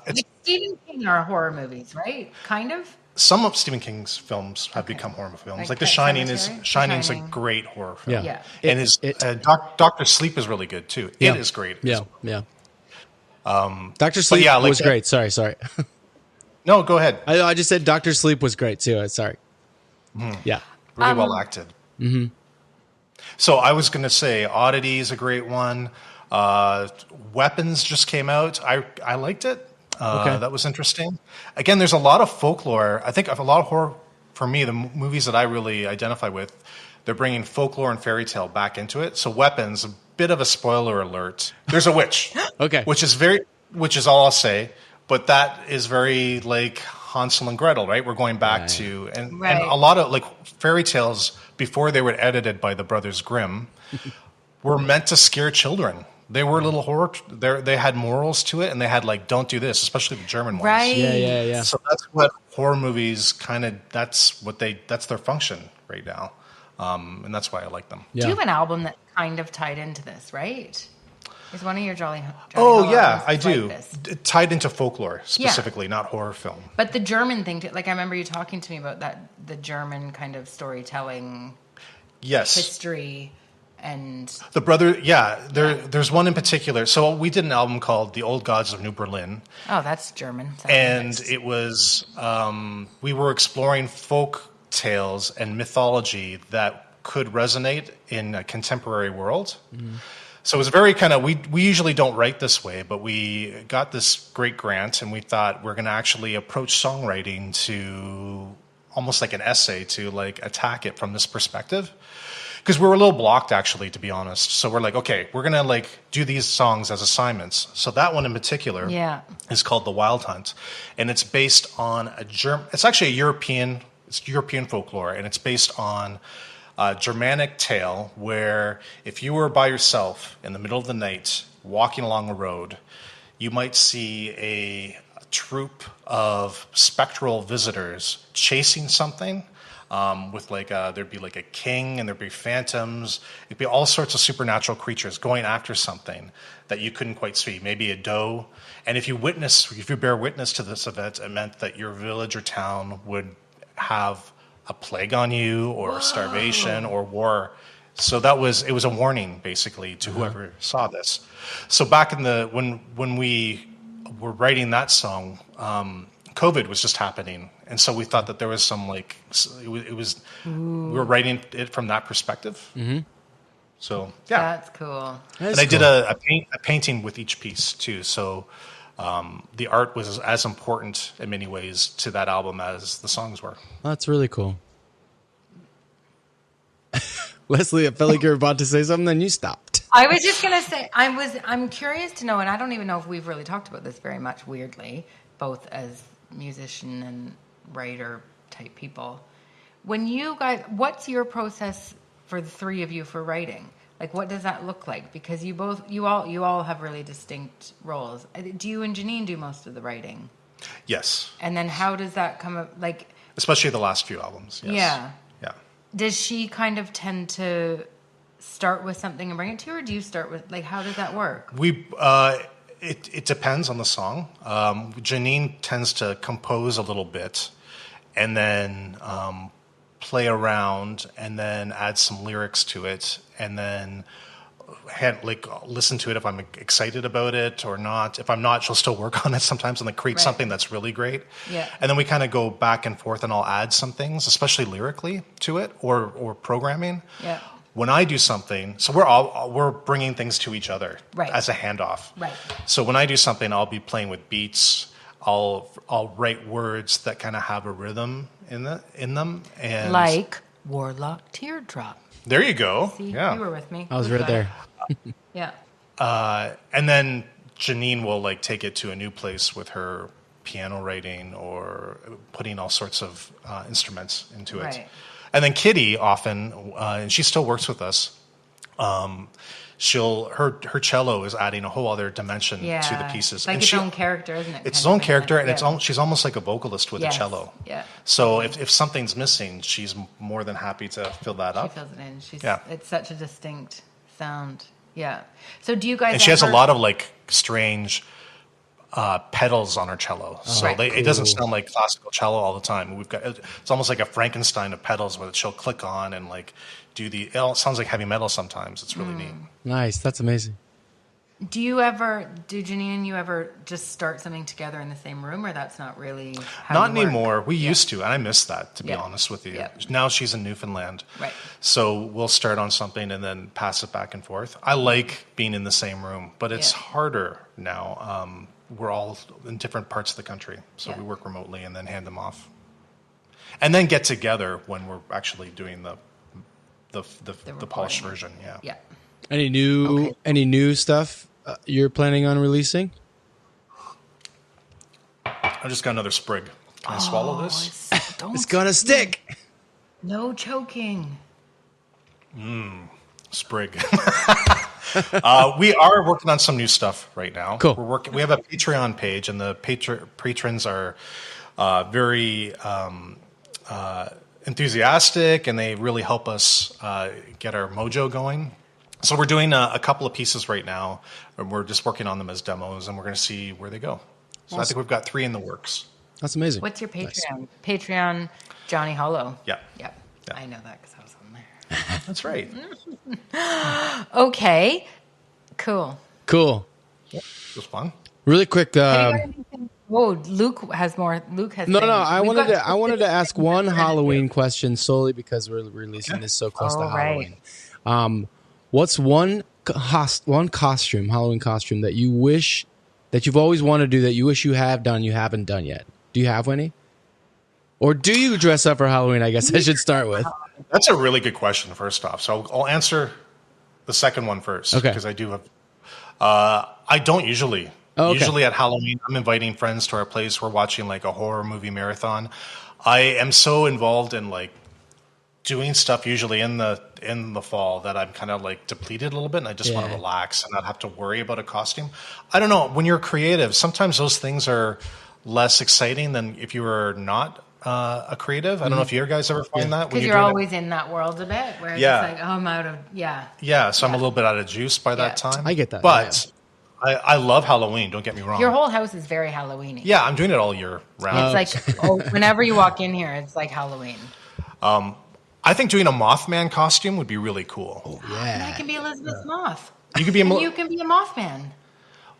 it's Stephen King are horror movies, right? Kind of. Some of Stephen King's films have become horror films. Like The Shining Shining's a great horror film. Yeah. And his Doctor Sleep is really good too. It is great. Yeah, yeah. Dr. Sleep was great. Sorry. No, go ahead. I just said Dr. Sleep was great too. Sorry. Yeah. Really well acted. Mm-hmm. So I was going to say Oddity is a great one. Weapons just came out. I liked it. That was interesting. Again, there's a lot of folklore. I think of a lot of horror, for me, the movies that I really identify with, they're bringing folklore and fairy tale back into it. So Weapons, a bit of a spoiler alert. There's a witch. Okay. Which is all I'll say. But that is very like Hansel and Gretel, right? We're going back to, and a lot of like fairy tales before they were edited by the Brothers Grimm were meant to scare children. They were little horror. They had morals to it, and they had like, don't do this, especially the German ones. Right. Yeah. So that's what horror movies that's their function right now. And that's why I like them. Yeah. Do you have an album that kind of tied into this, right? Is one of your Jolly Oh yeah, I like do. This? Tied into folklore specifically, not horror film. But the German thing, like I remember you talking to me about that, the German kind of storytelling, history. And the brother, there's one in particular. So we did an album called The Old Gods of New Berlin. Oh, that's German. And it was, we were exploring folk tales and mythology that could resonate in a contemporary world. Mm-hmm. So it was very kind of, we usually don't write this way, but we got this great grant, and we thought we're going to actually approach songwriting to almost like an essay to like attack it from this perspective. Because we were a little blocked, actually, to be honest. So we're like, okay, we're going to like do these songs as assignments. So that one in particular is called The Wild Hunt. And it's based on it's actually European folklore. And it's based on a Germanic tale where if you were by yourself in the middle of the night walking along a road, you might see a troop of spectral visitors chasing something. With like there'd be like a king, and there'd be phantoms. It'd be all sorts of supernatural creatures going after something that you couldn't quite see, maybe a doe. And if you bear witness to this event, it meant that your village or town would have a plague on you, or starvation, or war. So it was a warning basically to whoever saw this. So back in when we were writing that song, COVID was just happening. And so we thought that there was some like, we were writing it from that perspective. Mm-hmm. So yeah. That's cool. And I did a painting with each piece too. So the art was as important in many ways to that album as the songs were. That's really cool. Lesley, I felt like you were about to say something, then you stopped. I was just going to say, I'm curious to know, and I don't even know if we've really talked about this very much, weirdly, both as musician and writer type people. When you guys, what's your process for the three of you for writing? Like, what does that look like? Because you all have really distinct roles. Do you and Janine do most of the writing? Yes. And then how does that come up? Like, especially the last few albums. Yes. Yeah. Does she kind of tend to start with something and bring it to you, or do you start with, like, how does that work? It depends on the song. Janine tends to compose a little bit and then play around and then add some lyrics to it and then listen to it if I'm excited about it or not. If I'm not, she'll still work on it sometimes and create something that's really great. Yeah. And then we kind of go back and forth and I'll add some things, especially lyrically to it or programming. Yeah. When I do something, so we're bringing things to each other as a handoff. Right. So when I do something, I'll be playing with beats. I'll write words that kind of have a rhythm in them, and like Warlock Teardrop. There you go. See, yeah, you were with me. I was right there. Yeah. And then Janine will take it to a new place with her piano writing or putting all sorts of instruments into it. Right. And then Kitty often, and she still works with us. Her cello is adding a whole other dimension to the pieces. It's like its own character, isn't it? It's its own character, and she's almost like a vocalist with a cello. Yeah. So if something's missing, she's more than happy to fill that up. She fills it in. It's such a distinct sound. Yeah. So do you guys? And she has a lot of strange pedals on her cello, so it doesn't sound like classical cello all the time. It's almost like a Frankenstein of pedals where she'll click on and do it sounds like heavy metal sometimes. It's really neat. Nice, that's amazing. Do Janine and you ever just start something together in the same room, or that's not really how Not you work? anymore. We used to, and I miss that, to be honest with you. Yeah. Now she's in Newfoundland. Right. So we'll start on something and then pass it back and forth. I like being in the same room, but it's harder now. We're all in different parts of the country, so we work remotely and then hand them off. And then get together when we're actually doing the polished version. Yeah. Yeah. Any new stuff you're planning on releasing? I just got another sprig. Can I swallow this? It's gonna stick. No choking. Sprig. We are working on some new stuff right now. Cool. We have a Patreon page, and the patrons are very enthusiastic, and they really help us get our mojo going. So we're doing a couple of pieces right now, and we're just working on them as demos, and we're going to see where they go. So I think we've got 3 in the works. That's amazing. What's your Patreon? Nice. Patreon, Johnny Hollow. Yeah. Yep. Yeah. I know that because I was on there. That's right. Okay. Cool. It was fun. Really quick. Luke has more. Luke has. No. I wanted to ask one Halloween question solely because we're releasing this so close to Halloween. Right. What's one Halloween costume that you wish that you've always wanted to do that you wish you have done you haven't done yet? Do you have any? Or do you dress up for Halloween? I guess I should start with. That's a really good question. First off, so I'll answer the second one first. Okay. Because I do have. I don't usually. Oh, okay. Usually at Halloween, I'm inviting friends to our place. We're watching a horror movie marathon. I am so involved in doing stuff usually in the fall that I'm kind of depleted a little bit, and I just want to relax and not have to worry about a costume. I don't know. When you're creative, sometimes those things are less exciting than if you were not a creative. I don't know if you guys ever find that. Because you're always in that world a bit where it's just I'm out of, Yeah, so I'm a little bit out of juice by that time. I get that. But I love Halloween, don't get me wrong. Your whole house is very Halloween-y. Yeah, I'm doing it all year round. It's whenever you walk in here, it's like Halloween. I think doing a Mothman costume would be really cool. Oh, yeah. I can be Elizabeth Moth. You could be you can be a Mothman.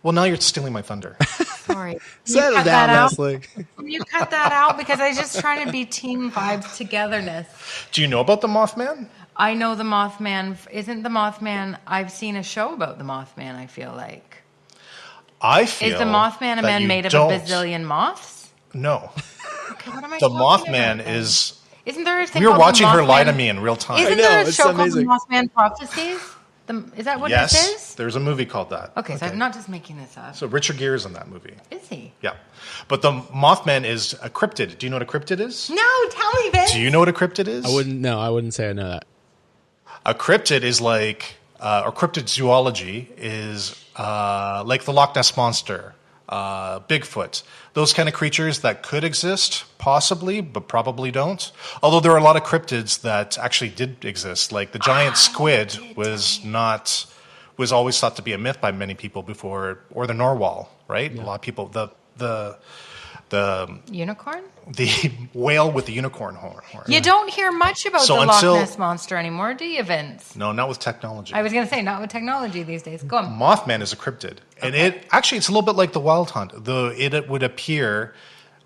Well, now you're stealing my thunder. Sorry. Settle down, Lesley. Can you cut that out? Because I was just trying to be team vibes togetherness. Do you know about the Mothman? I know the Mothman. Isn't the Mothman... I've seen a show about the Mothman, I feel like. Is the Mothman a man made of a bazillion moths? No. Okay, what am I The talking Mothman about, is... Isn't there a thing We were called watching the her Mothman? lie to me in real time. Isn't there a show called The Mothman Prophecies? Is that what this is? Yes, there's a movie called that. Okay, so I'm not just making this up. So Richard Gere is in that movie. Is he? Yeah. But the Mothman is a cryptid. Do you know what a cryptid is? No, tell me, Vince. Do you know what a cryptid is? I wouldn't say I know that. A cryptid is or cryptid zoology is like the Loch Ness Monster, Bigfoot, those kind of creatures that could exist, possibly, but probably don't. Although there are a lot of cryptids that actually did exist, like the giant squid was always thought to be a myth by many people before, or the narwhal, right? Yeah. A lot of people, the unicorn, the whale with the unicorn horn. You don't hear much about the Loch Ness monster anymore, do you, Vince? No, not with technology. I was going to say not with technology these days. Go on. Mothman is a cryptid, and it's a little bit like the wild hunt. It would appear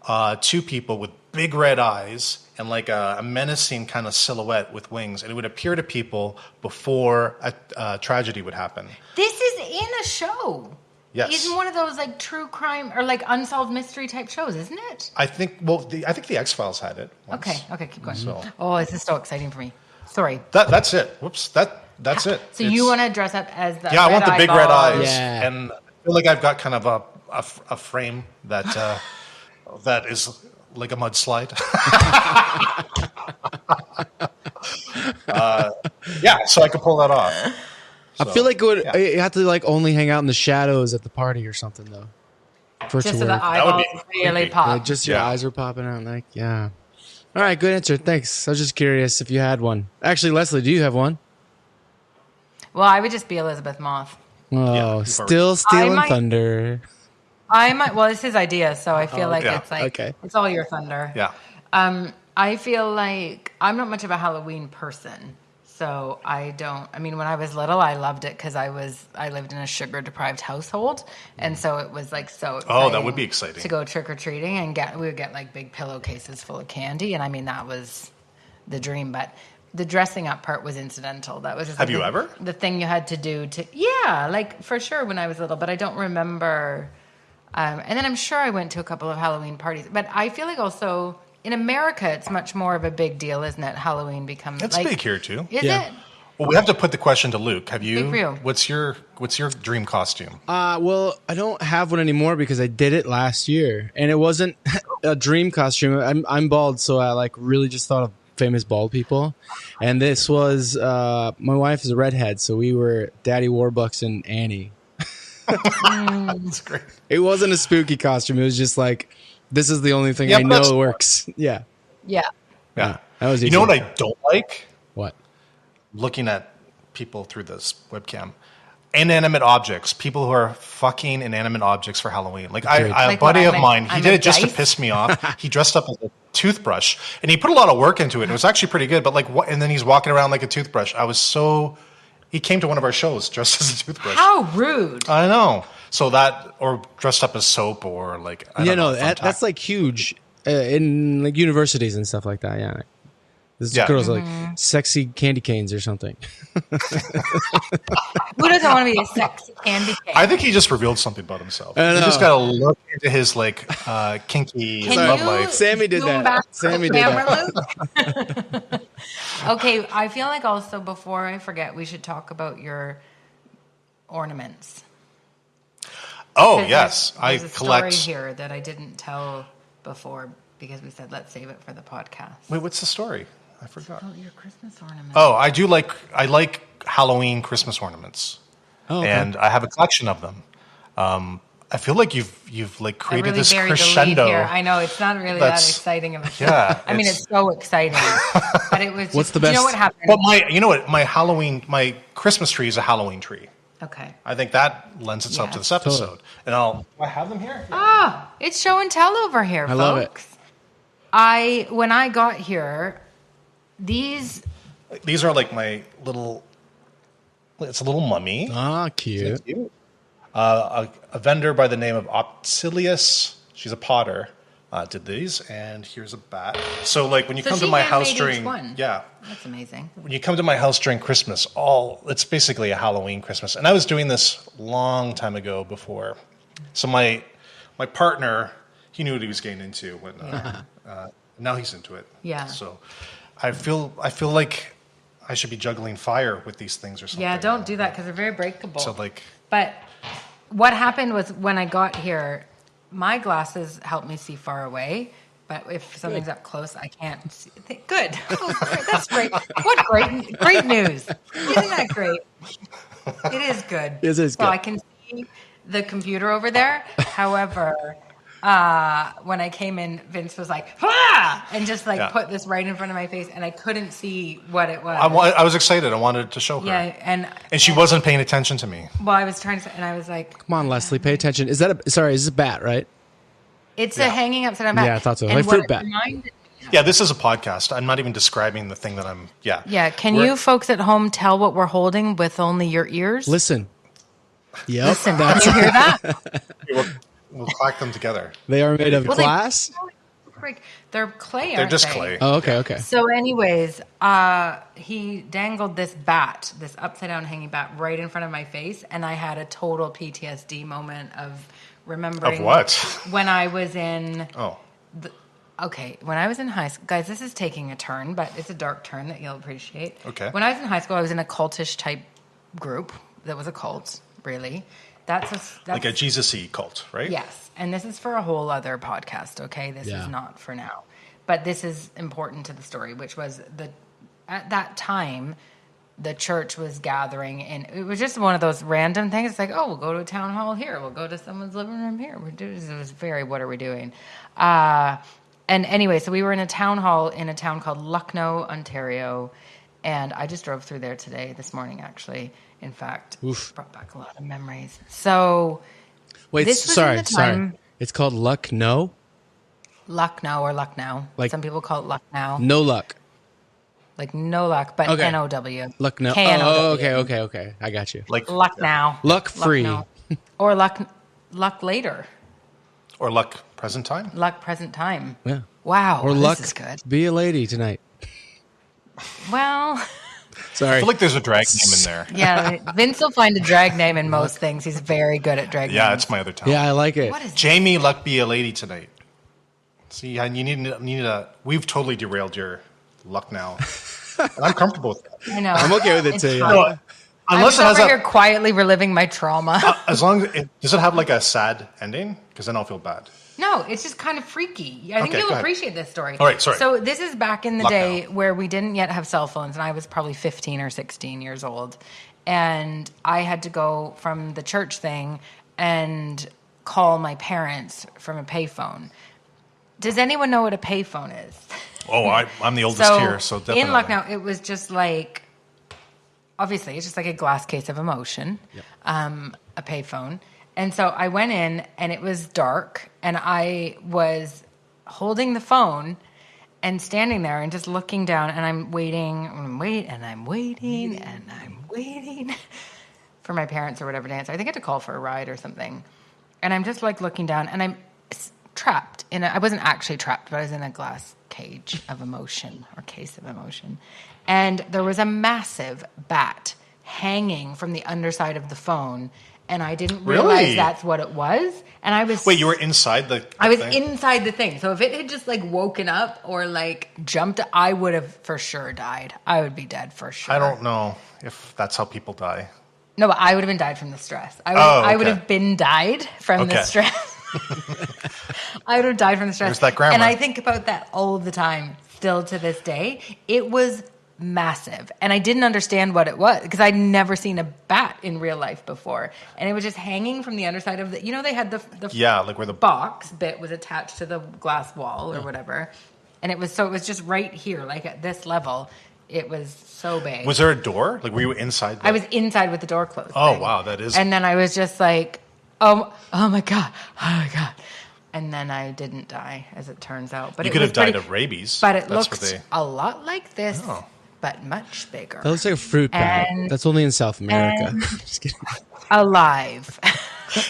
to people with big red eyes and like a menacing kind of silhouette with wings, and it would appear to people before a tragedy would happen. This is in a show. Yes. It's one of those like true crime or like unsolved mystery type shows, isn't it? I think the X-Files had it once. Okay, keep going. So. Oh, this is so exciting for me. Sorry. That's it. Whoops. That's it. So you want to dress up as the I want the big red eyes. Yeah. And I feel like I've got kind of a frame that that is like a mudslide. So I could pull that off. I feel like you have to like only hang out in the shadows at the party or something though. Just so the eyeballs really pop. Like, just your eyes are popping out. Like, yeah. All right, good answer. Thanks. I was just curious if you had one. Actually, Lesley, do you have one? Well, I would just be Elizabeth Moth. Oh, still stealing thunder. I might. Well, it's his idea, so I feel it's all your thunder. Yeah. I feel like I'm not much of a Halloween person. So I mean, when I was little, I loved it because I lived in a sugar deprived household. And so it was like so exciting. Oh, that would be exciting. To go trick or treating and we would get like big pillowcases full of candy. And I mean, that was the dream. But the dressing up part was incidental. That was just Have you ever? The thing you had to do like for sure when I was little, but I don't remember. And then I'm sure I went to a couple of Halloween parties. But I feel like also in America, it's much more of a big deal, isn't it? Halloween becomes it's big here too. Is it? Well, we have to put the question to Luke. Have you? Big for you. What's your dream costume? Well, I don't have one anymore because I did it last year, and it wasn't a dream costume. I'm bald, so I like really just thought of famous bald people, and this was my wife is a redhead, so we were Daddy Warbucks and Annie. That's great. It wasn't a spooky costume. It was just like. This is the only thing I know works. Yeah. That was easy. You know what I don't like? What? Looking at people through this webcam. Inanimate objects. People who are fucking inanimate objects for Halloween. Like a buddy of mine, he did it just to piss me off. He dressed up as a toothbrush, and he put a lot of work into it. It was actually pretty good. But and then he's walking around like a toothbrush. He came to one of our shows dressed as a toothbrush. How rude! I know. So that, or dressed up as soap, or like that's like huge in like universities and stuff like that. Yeah, this girl's like sexy candy canes or something. Who doesn't want to be a sexy candy cane? I think he just revealed something about himself. You just got to look into his like kinky love life. Sammy did that. Sammy did that. Okay, I feel like also before I forget, we should talk about your ornaments. Oh, yes. There's a story here that I didn't tell before because we said let's save it for the podcast. Wait, what's the story? I forgot. Oh, your Christmas ornaments. Oh, I like Halloween Christmas ornaments. Oh, okay. And I have a collection of them. I feel like you've like created this crescendo. Here. I know it's not really that exciting of a show. Yeah, I mean it's so exciting. But it was just, what's the best? You know what happened? But my Christmas tree is a Halloween tree. Okay. I think that lends itself to this episode. Totally. And I have them here. It's show and tell over here, folks. I love it. When I got here, these are like my little. It's a little mummy. Cute. A vendor by the name of Optilius. She's a potter. Did these, and here's a bat. So, like when you come to my house during, that's amazing. When you come to my house during Christmas, it's basically a Halloween Christmas. And I was doing this long time ago before. So my partner, he knew what he was getting into when now he's into it. Yeah. So I feel like I should be juggling fire with these things or something. Yeah, don't do that because they're very breakable. So like, but what happened was when I got here. My glasses help me see far away, but if something's up close, I can't see. Good. Oh, that's great. What great news. Isn't that great? It is good. It is good. So I can see the computer over there. However, when I came in, Vince was like, "Ah!" and just like put this right in front of my face, and I couldn't see what it was. I was excited. I wanted to show her. Yeah, and she wasn't paying attention to me. Well, I was trying to, and I was like, "Come on, Lesley, pay attention." Is that this is a bat, right? It's a hanging upside down bat. Yeah, I thought so. And Like fruit bat. Yeah, this is a podcast. I'm not even describing the thing that I'm. Yeah. Yeah. Can you folks at home tell what we're holding with only your ears? Listen. Yep. Listen. Can you hear that? We'll clack them together. They are made of glass. They're clay. They're just clay. Oh, okay. So, anyways, he dangled this bat, this upside down hanging bat, right in front of my face, and I had a total PTSD moment of remembering of what when I was in. Oh. When I was in high school, guys, this is taking a turn, but it's a dark turn that you'll appreciate. Okay. When I was in high school, I was in a cultish type group that was a cult, really. That's like a Jesus-y cult, right? Yes. And this is for a whole other podcast, okay? This is not for now. But this is important to the story, which was at that time, the church was gathering, and it was just one of those random things. It's like, oh, we'll go to a town hall here. We'll go to someone's living room here. It was very, what are we doing? And anyway, so we were in a town hall in a town called Lucknow, Ontario, and I just drove through there this morning, actually. In fact, brought back a lot of memories. So, wait, sorry. It's called Lucknow? Lucknow or Lucknow. Like, some people call it Lucknow. No luck. Like no luck, but N-O-W. Lucknow. K-N-O-W. Oh, okay. I got you. Like Lucknow. Luck free. Or luck later. Or luck present time. Luck present time. Yeah. Wow. Or luck. This is good. Be a lady tonight. Well. Sorry. I feel like there's a drag name in there. Yeah. Vince will find a drag name in most things. He's very good at drag names. Yeah, it's my other talent. Yeah, I like it. What is Jamie, luck be a lady tonight. See, you need a. We've totally derailed your luck now. And I'm comfortable with that. I know. I'm okay with it too. Yeah. No, unless I'm it has over here quietly reliving my trauma. as long as does it have like a sad ending? Because then I'll feel bad. No, it's just kind of freaky. I think you'll appreciate this story. All right, sorry. So this is back in the Luck day now. where we didn't yet have cell phones, and I was probably 15 or 16 years old. And I had to go from the church thing and call my parents from a payphone. Does anyone know what a payphone is? Oh, I'm the oldest here, so definitely. In Lucknow, it was just like, obviously, it's just like a glass case of emotion, a payphone. And so I went in, and it was dark, and I was holding the phone and standing there and just looking down, and I'm waiting for my parents or whatever to answer. I think I had to call for a ride or something. And I'm just like looking down, and I'm trapped I wasn't actually trapped, but I was in a glass cage of emotion or case of emotion. And there was a massive bat hanging from the underside of the phone, and I didn't realize that's what it was. And I was... Wait, you were inside the I was thing? inside the thing. So if it had just like woken up or like jumped, I would have for sure died. I would be dead for sure. I don't know if that's how people die. No, but I would have been died from the stress. I would have been died from the stress. I would have died from the stress. There's that grammar. And I think about that all the time, still to this day. It was massive. And I didn't understand what it was because I'd never seen a bat in real life before. And it was just hanging from the underside of they had the like where the box bit was attached to the glass wall or whatever. And it was just right here, like at this level. It was so big. Was there a door? Like, were you inside? I was inside with the door closed. Oh, wow, that is... And then I was just like, oh my God. And then I didn't die, as it turns out. But you could have died of rabies. But it looked a lot like this, but much bigger. That looks like a fruit bat. That's only in South America. Just kidding. Alive.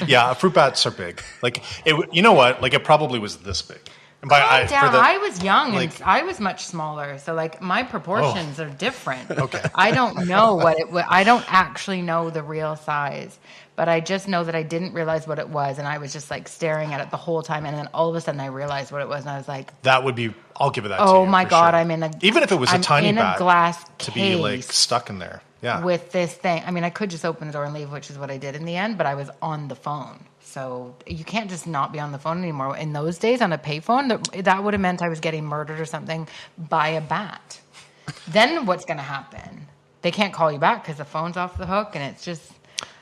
Yeah, fruit bats are big. Like, you know what? Like, it probably was this big. Calm down. I was young and I was much smaller, so like my proportions are different. Okay. I don't know what it was. I don't actually know the real size, but I just know that I didn't realize what it was, and I was just like staring at it the whole time, and then all of a sudden I realized what it was, and I was like, "That would be." I'll give it that. to Oh you, my for God! sure. I'm in a even if it was a tiny bat, glass to be like stuck in there. Yeah. With this thing, I mean, I could just open the door and leave, which is what I did in the end, but I was on the phone. So you can't just not be on the phone anymore. In those days, on a payphone, that would have meant I was getting murdered or something by a bat. Then what's going to happen? They can't call you back because the phone's off the hook, and it's just...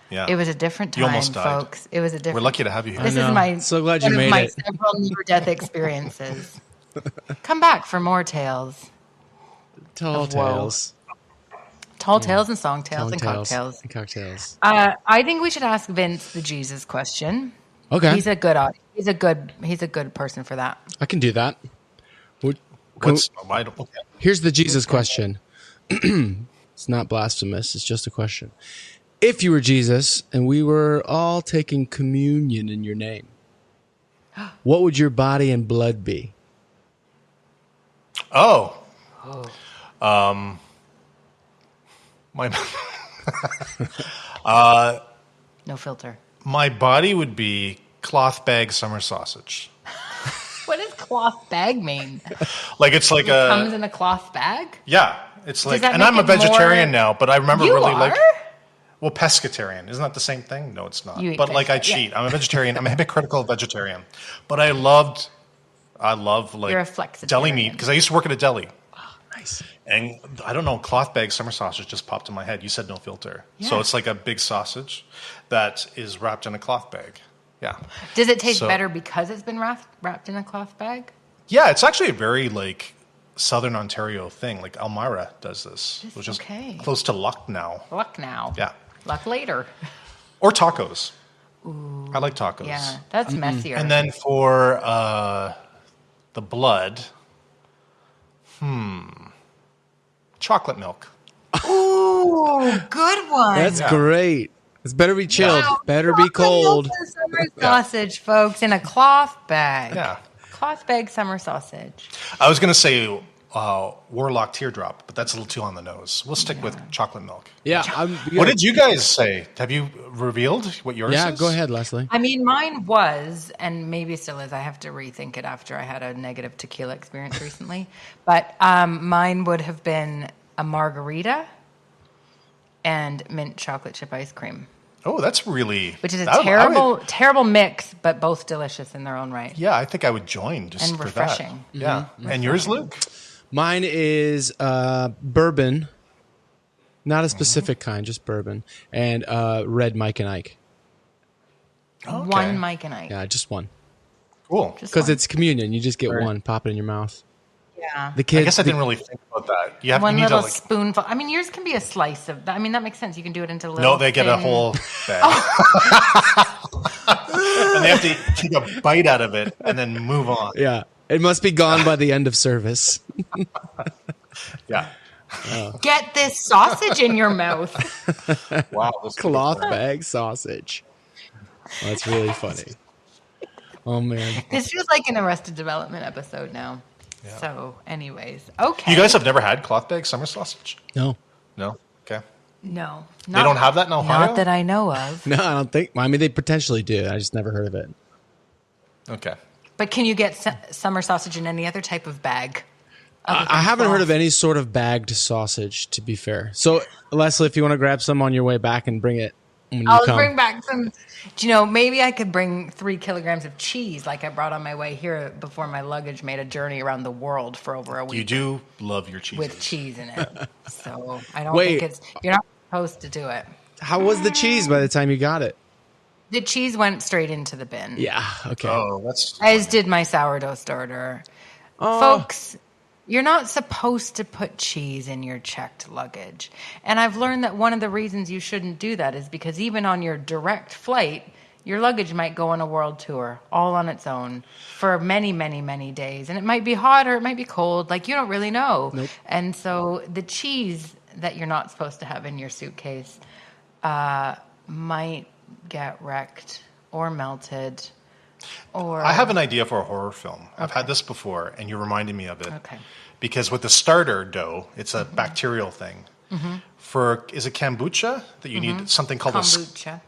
Yeah. It was a different You time, almost died. folks. It was a different. We're lucky to have you here. This I is know. my So glad you one of made my it. several near-death experiences. Come back for more tales. Tall Of woe. tales. Tall tales and song tales Long and tales cocktails. and cocktails. I think we should ask Vince the Jesus question. Okay. He's a good person for that. I can do that. Here's the Jesus question. It's not blasphemous. It's just a question. If you were Jesus and we were all taking communion in your name, what would your body and blood be? Oh. My No filter. my body would be cloth bag summer sausage. What does cloth bag mean? Like it's like It comes in a cloth bag? yeah. It's like, that and I'm a make it vegetarian more- now, but I remember You really are? like. Well, pescatarian. Isn't that the same thing? No, it's not. You eat But like I fish, yeah. cheat. I'm a vegetarian. I'm a hypocritical vegetarian. But I love like You're a flexitarian. deli meat because I used to work at a deli. Nice. And I don't know, cloth bag summer sausage just popped in my head. You said no filter. So Yeah. it's like a big sausage that is wrapped in a cloth bag. Yeah. Does it taste So- better because it's been wrapped in a cloth bag? Yeah, it's actually a very like Southern Ontario thing. Like Elmira does this, which is okay. close to Lucknow. Luck now. Yeah. Luck later. Or tacos. I like tacos. Yeah, that's messier. And then for the blood, chocolate milk. Ooh, good one. That's great. It's better be chilled. Wow, Better be cold. chocolate milk and summer sausage, folks, in a cloth bag. Yeah. Cloth bag summer sausage. I was going to say Warlock Teardrop, but that's a little too on the nose. We'll stick with chocolate milk. Yeah. What did you guys say? Have you revealed what yours Yeah, is? go ahead, Lesley. I mean, mine was, and maybe still is, I have to rethink it after I had a negative tequila experience recently, but mine would have been a margarita and mint chocolate chip ice cream, Oh, that's really... which is a I would- terrible mix, but both delicious in their own right. yeah, I think I would join just And for refreshing. that. Yeah. And yours, Luke? Mine is bourbon. Not a specific kind, just bourbon. And red Mike and Ike. Okay. One Mike and Ike. Yeah, just one. Cool. Just Because one. it's communion. You just get one, pop it in your mouth. Yeah. The kids, I guess I didn't really think about that. You One need little to like... spoonful. I mean, yours can be a slice of that. I mean, that makes sense. You can do it into little. No, they get a thin- whole bag. And they have to take a bite out of it and then move on. Yeah. It must be gone by the end of service. Yeah. Get this sausage in your mouth. Wow. This Cloth bag sausage. Oh, that's really funny. Oh, man. This feels like an Arrested Development episode now. So, anyways, okay. You guys have never had cloth bag summer sausage? No. No? Okay. No, They don't have that in Ohio? Not that I know of. No, I don't think. I mean, they potentially do. I just never heard of it. Okay. But can you get summer sausage in any other type of bag? I haven't heard of any sort of bagged sausage, to be fair. So, Lesley, if you want to grab some on your way back and bring it when you I'll come. bring back some. Do you know, maybe I could bring 3 kilograms of cheese like I brought on my way here before my luggage made a journey around the world for over a week. You do love your cheese. with cheese in it. So I don't Wait. think you're not supposed to do it. How was the cheese by the time you got it? The cheese went straight into the bin. Yeah, okay. Oh, that's... As did my sourdough starter. Folks, you're not supposed to put cheese in your checked luggage. And I've learned that one of the reasons you shouldn't do that is because even on your direct flight, your luggage might go on a world tour all on its own for many, many, many days. And it might be hot or it might be cold. Like, you don't really know. Nope. And so the cheese that you're not supposed to have in your suitcase might get wrecked or melted. Or I have an idea for a horror film. I've had this before, and you reminded me of it. Okay. Because with the starter dough, it's a bacterial thing. Is it kombucha that you need something called Kombucha.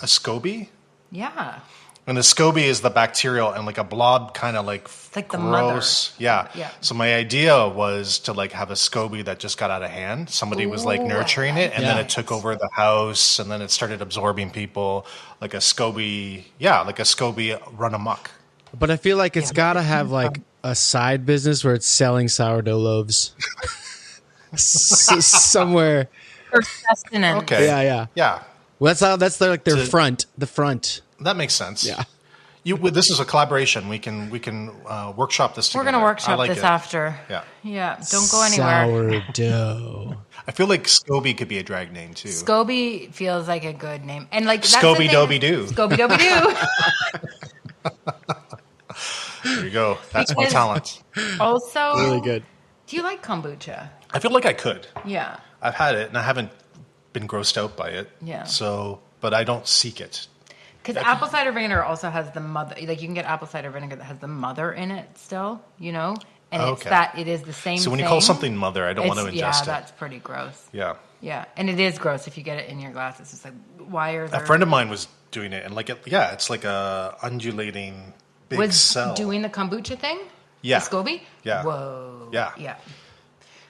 a SCOBY? Yeah. And the SCOBY is the bacterial and like a blob kind of like like the gross. Yeah. Yeah. So my idea was to like have a SCOBY that just got out of hand. Somebody was like Ooh, nurturing it and then Yeah. it took over the house and then it started absorbing people like a SCOBY. Yeah. Like a SCOBY run amok. But I feel like it's got to have like a side business where it's selling sourdough loaves. Somewhere. For sustenance. Okay. Yeah, yeah. Yeah. Well, that's like their front. The front. That makes sense. Yeah. This is a collaboration. We can workshop this together. We're going to workshop like this it. after. Yeah. Yeah. Don't go anywhere. Sourdough. I feel like Scoby could be a drag name too. Scoby feels like a good name. And like Scoby Doby Doo. Scoby Doby Doo. There you go. That's my talent. Also, Really good. do you like kombucha? I feel like I could. Yeah. I've had it and I haven't been grossed out by it. Yeah. So, but I don't seek it. Because apple cider vinegar also has the mother. Like you can get apple cider vinegar that has the mother in it still, And it's it is the same thing. So when you call something mother, I don't want to ingest it. Yeah, that's pretty gross. Yeah. Yeah. And it is gross if you get it in your glass. It's just like, why are there... A friend of mine was doing it and it's like a undulating big cell. Doing the kombucha thing? Yeah. The SCOBY? Yeah. Whoa. Yeah. Yeah.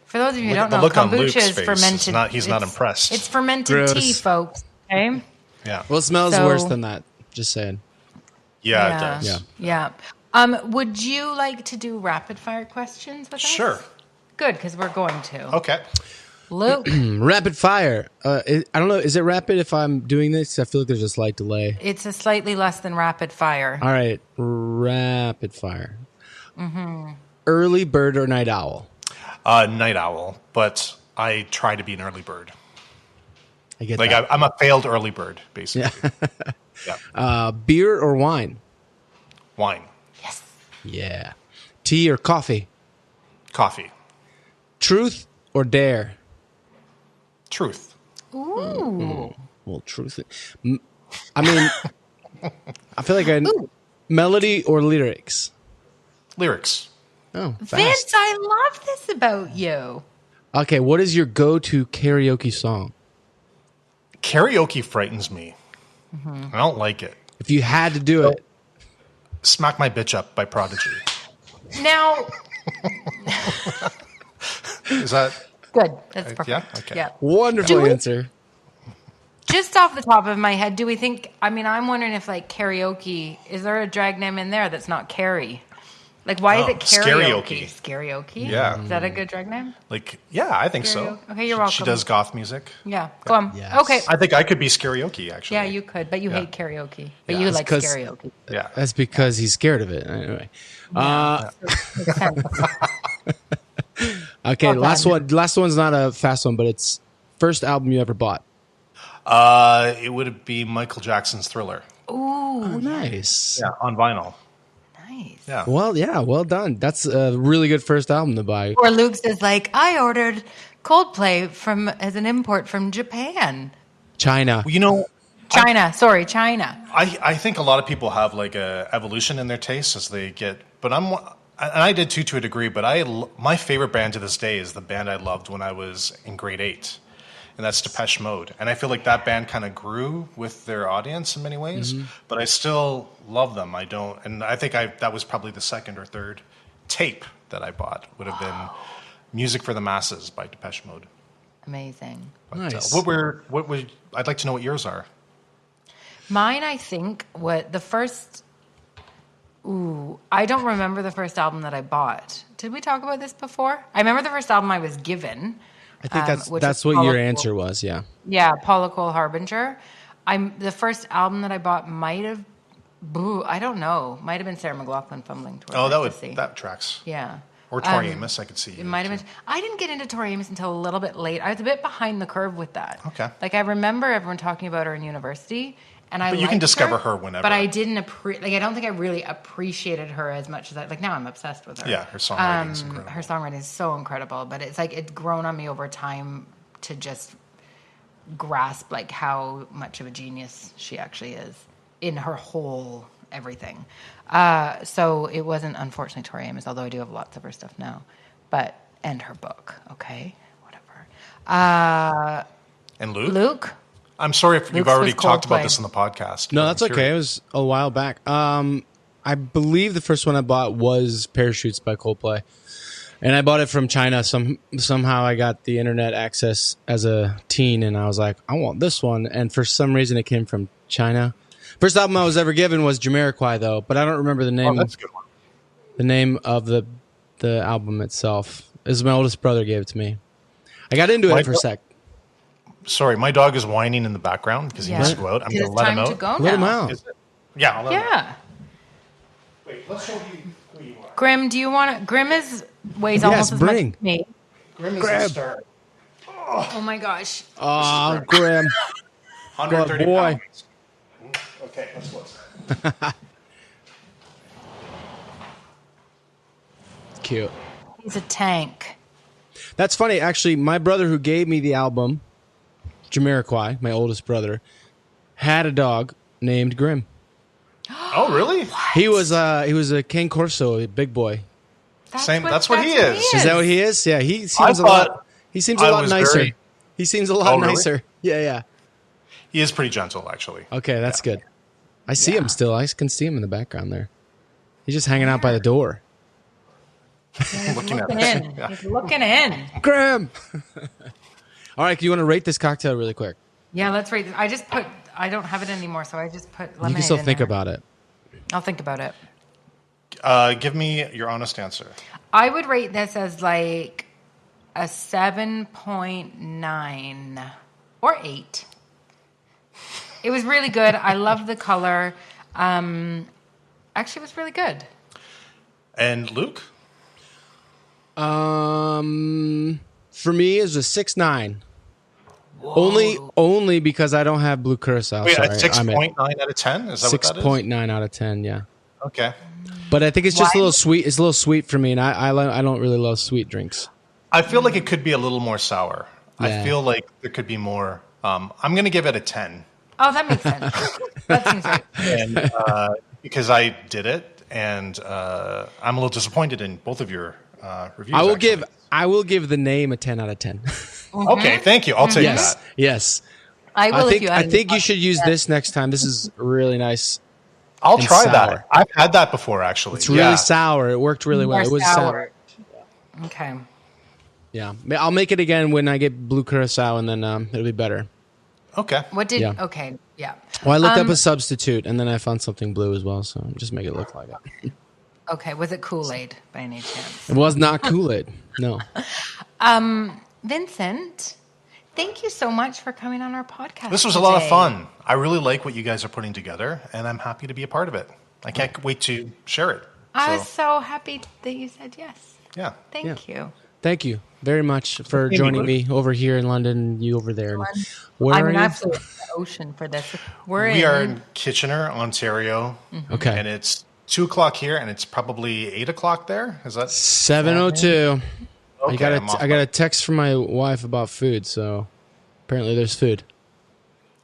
For those of you who don't The know, look on kombucha Luke's is face fermented. he's not impressed. It's fermented Gross. tea, folks. Okay? Yeah. Well, it smells So- worse than that. Just saying. Yeah, it does. Yeah. Yeah. Would you like to do rapid fire questions with us? Sure. Good, because we're going to. Okay. Luke, Rapid fire. I don't know. Is it rapid if I'm doing this? I feel like there's a slight delay. it's a slightly less than rapid fire. All right. Rapid fire. Early bird or night owl? Night owl, but I try to be an early bird. I get Like that. I'm a failed early bird, basically. Yeah. Beer or wine? Wine, Yes. Yeah. Tea or coffee? coffee, Truth or dare? truth. Ooh. Well, truth. I mean, I feel like melody or lyrics. Lyrics. Oh, fast. Vince, I love this about you. Okay, what is your go-to karaoke song? Karaoke frightens me. I don't like it. If you had to do it, Smack My Bitch Up by Prodigy. Now, Is that... good. That's perfect. Yeah? Okay. Yeah. wonderful Do we- answer. Just off the top of my head, do we think, I'm wondering if like karaoke, is there a drag name in there that's not Carrie? Like, why is it karaoke? Karaoke? Yeah. Is that a good drag name? Like, yeah, I think so. Karaoke. Okay, you're She welcome. does goth music. Yeah. Go on. Yes. Okay. I think I could be karaoke, actually. Yeah, you could, but you Yeah. hate karaoke. But Yeah. you It's like 'cause- karaoke. Yeah. That's because he's scared of it. Anyway. Makes sense. Okay, Well last done. one. Last one's not a fast one, but it's first album you ever bought. It would be Michael Jackson's Thriller. Ooh, Oh, nice. Yeah, on vinyl. nice. Yeah. Well done. That's a really good first album to buy. Or Luke says, like, I ordered Coldplay as an import from Japan. China. You know, China. China. I think a lot of people have like a evolution in their tastes as they get, but and I did too to a degree, but my favorite band to this day is the band I loved when I was in grade 8. And that's Depeche Mode. And I feel like that band kind of grew with their audience in many ways, but I still love them. I think that was probably the second or third tape that I bought would have been Music for the Masses by Depeche Mode. Amazing. But, Nice. I'd like to know what yours are. Mine, I think, I don't remember the first album that I bought. Did we talk about this before? I remember the first album I was given. I think which that's was what your Paula answer Cole. was. Yeah. Yeah, Paula Cole Harbinger. The first album that I bought might have, I don't know, might have been Sarah McLachlan, Fumbling Towards Oh, Ecstasy. that tracks. Yeah. Or Tori Amos, I could see. It might have been. I didn't get into Tori Amos until a little bit late. I was a bit behind the curve with that. Okay. Like I remember everyone talking about her in university, and I. But you can liked discover her whenever. But I didn't I don't think I really appreciated her as much as now I'm obsessed with her. Yeah, her songwriting is incredible. Her songwriting is so incredible, but it's like it's grown on me over time to just grasp like how much of a genius she actually is in her whole everything. So it wasn't unfortunately Tori Amos, although I do have lots of her stuff now. And her book, okay, whatever. And Luke? Luke, I'm sorry if you've Luke's already was talked about Coldplay. this in the podcast. No, but that's I'm okay. It curious. was a while back. I believe the first one I bought was Parachutes by Coldplay. And I bought it from China. Somehow I got the internet access as a teen, and I was like, I want this one. And for some reason, it came from China. First album I was ever given was Jamiroquai, though, but I don't remember the name. Oh, that's a good one. The name of the album itself. Is my oldest brother gave it to me. I got into it for a sec. Sorry, my dog is whining in the background because he needs to go out. I'm going to let him out. To go Let him now. out. Is it? Yeah, I'll let him out. Yeah. Wait, let's show you who you are. Grim, do you want to? Grim weighs almost as much as me. Grim is the star. Oh my gosh. Oh, Grim. 130 Good boy. pounds. Okay, let's look. Cute. He's a tank. That's funny. Actually, my brother who gave me the album, Jamiroquai, my oldest brother, had a dog named Grim. Oh, really? He was a Cane Corso, a big boy. That's what he is. Is that what he is? Yeah, he seems a lot nicer. He seems a lot nicer. Yeah. He is pretty gentle, actually. Okay, that's good. I see him still. I can see him in the background there. He's just hanging out by the door. Looking at in. us. He's looking in. Grim. All right, do you want to rate this cocktail really quick? Yeah, let's rate it. I don't have it anymore, so I just put lemonade. You can still in think there. about it. I'll think about it. Give me your honest answer. I would rate this as like a 7.9 or 8. It was really good. I love the color. Actually, it was really good. And Luke? For me, it's a 6.9. Only because I don't have blue curacao. Wait, Sorry, a 6.9 out of 10? Is that what that is? 6.9 out of 10. Yeah. Okay. But I think it's just a little sweet. It's a little sweet for me, and I don't really love sweet drinks. I feel like it could be a little more sour. Yeah. I feel like there could be more. I'm going to give it a 10. Oh, that makes sense. That seems right. And because I did it, and I'm a little disappointed in both of your reviews. I will give the name a 10 out of 10. Okay, thank you. I'll take Yes. that. Yes. I will. I think you should use this next time. This is really nice. I'll and try sour. that. I've had that before, actually. It's really sour. It worked really well. It was sour. Okay. Yeah. I'll make it again when I get blue curacao, and then it'll be better. Okay. Okay. Yeah. Well, I looked up a substitute, and then I found something blue as well, so just make it look like it. Okay. Was it Kool-Aid by any chance? It was not Kool-Aid. No. Vincent, thank you so much for coming on our podcast. This was a lot of fun. I really like what you guys are putting together, and I'm happy to be a part of it. I can't wait to share it. I was so happy that you said yes. Yeah. Thank you. Thank you very much for joining me over here in London and you over there. I'm absolutely in the ocean for this. We are in Kitchener, Ontario. Mm-hmm. Okay. And it's 2:00 here, and it's probably 8:00 there. Is that 7:02? Okay, I got a text from my wife about food, so apparently there's food.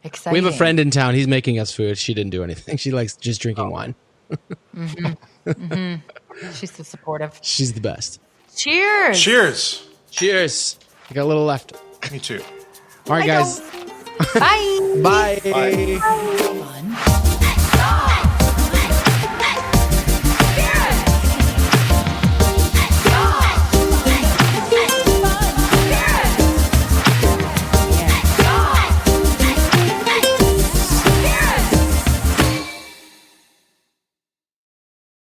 Exciting. We have a friend in town. He's making us food. She didn't do anything. She likes just drinking wine. She's so supportive. She's the best. Cheers. Cheers. Cheers. I got a little left. Me too. All right, guys. Bye. Bye. Bye. Bye.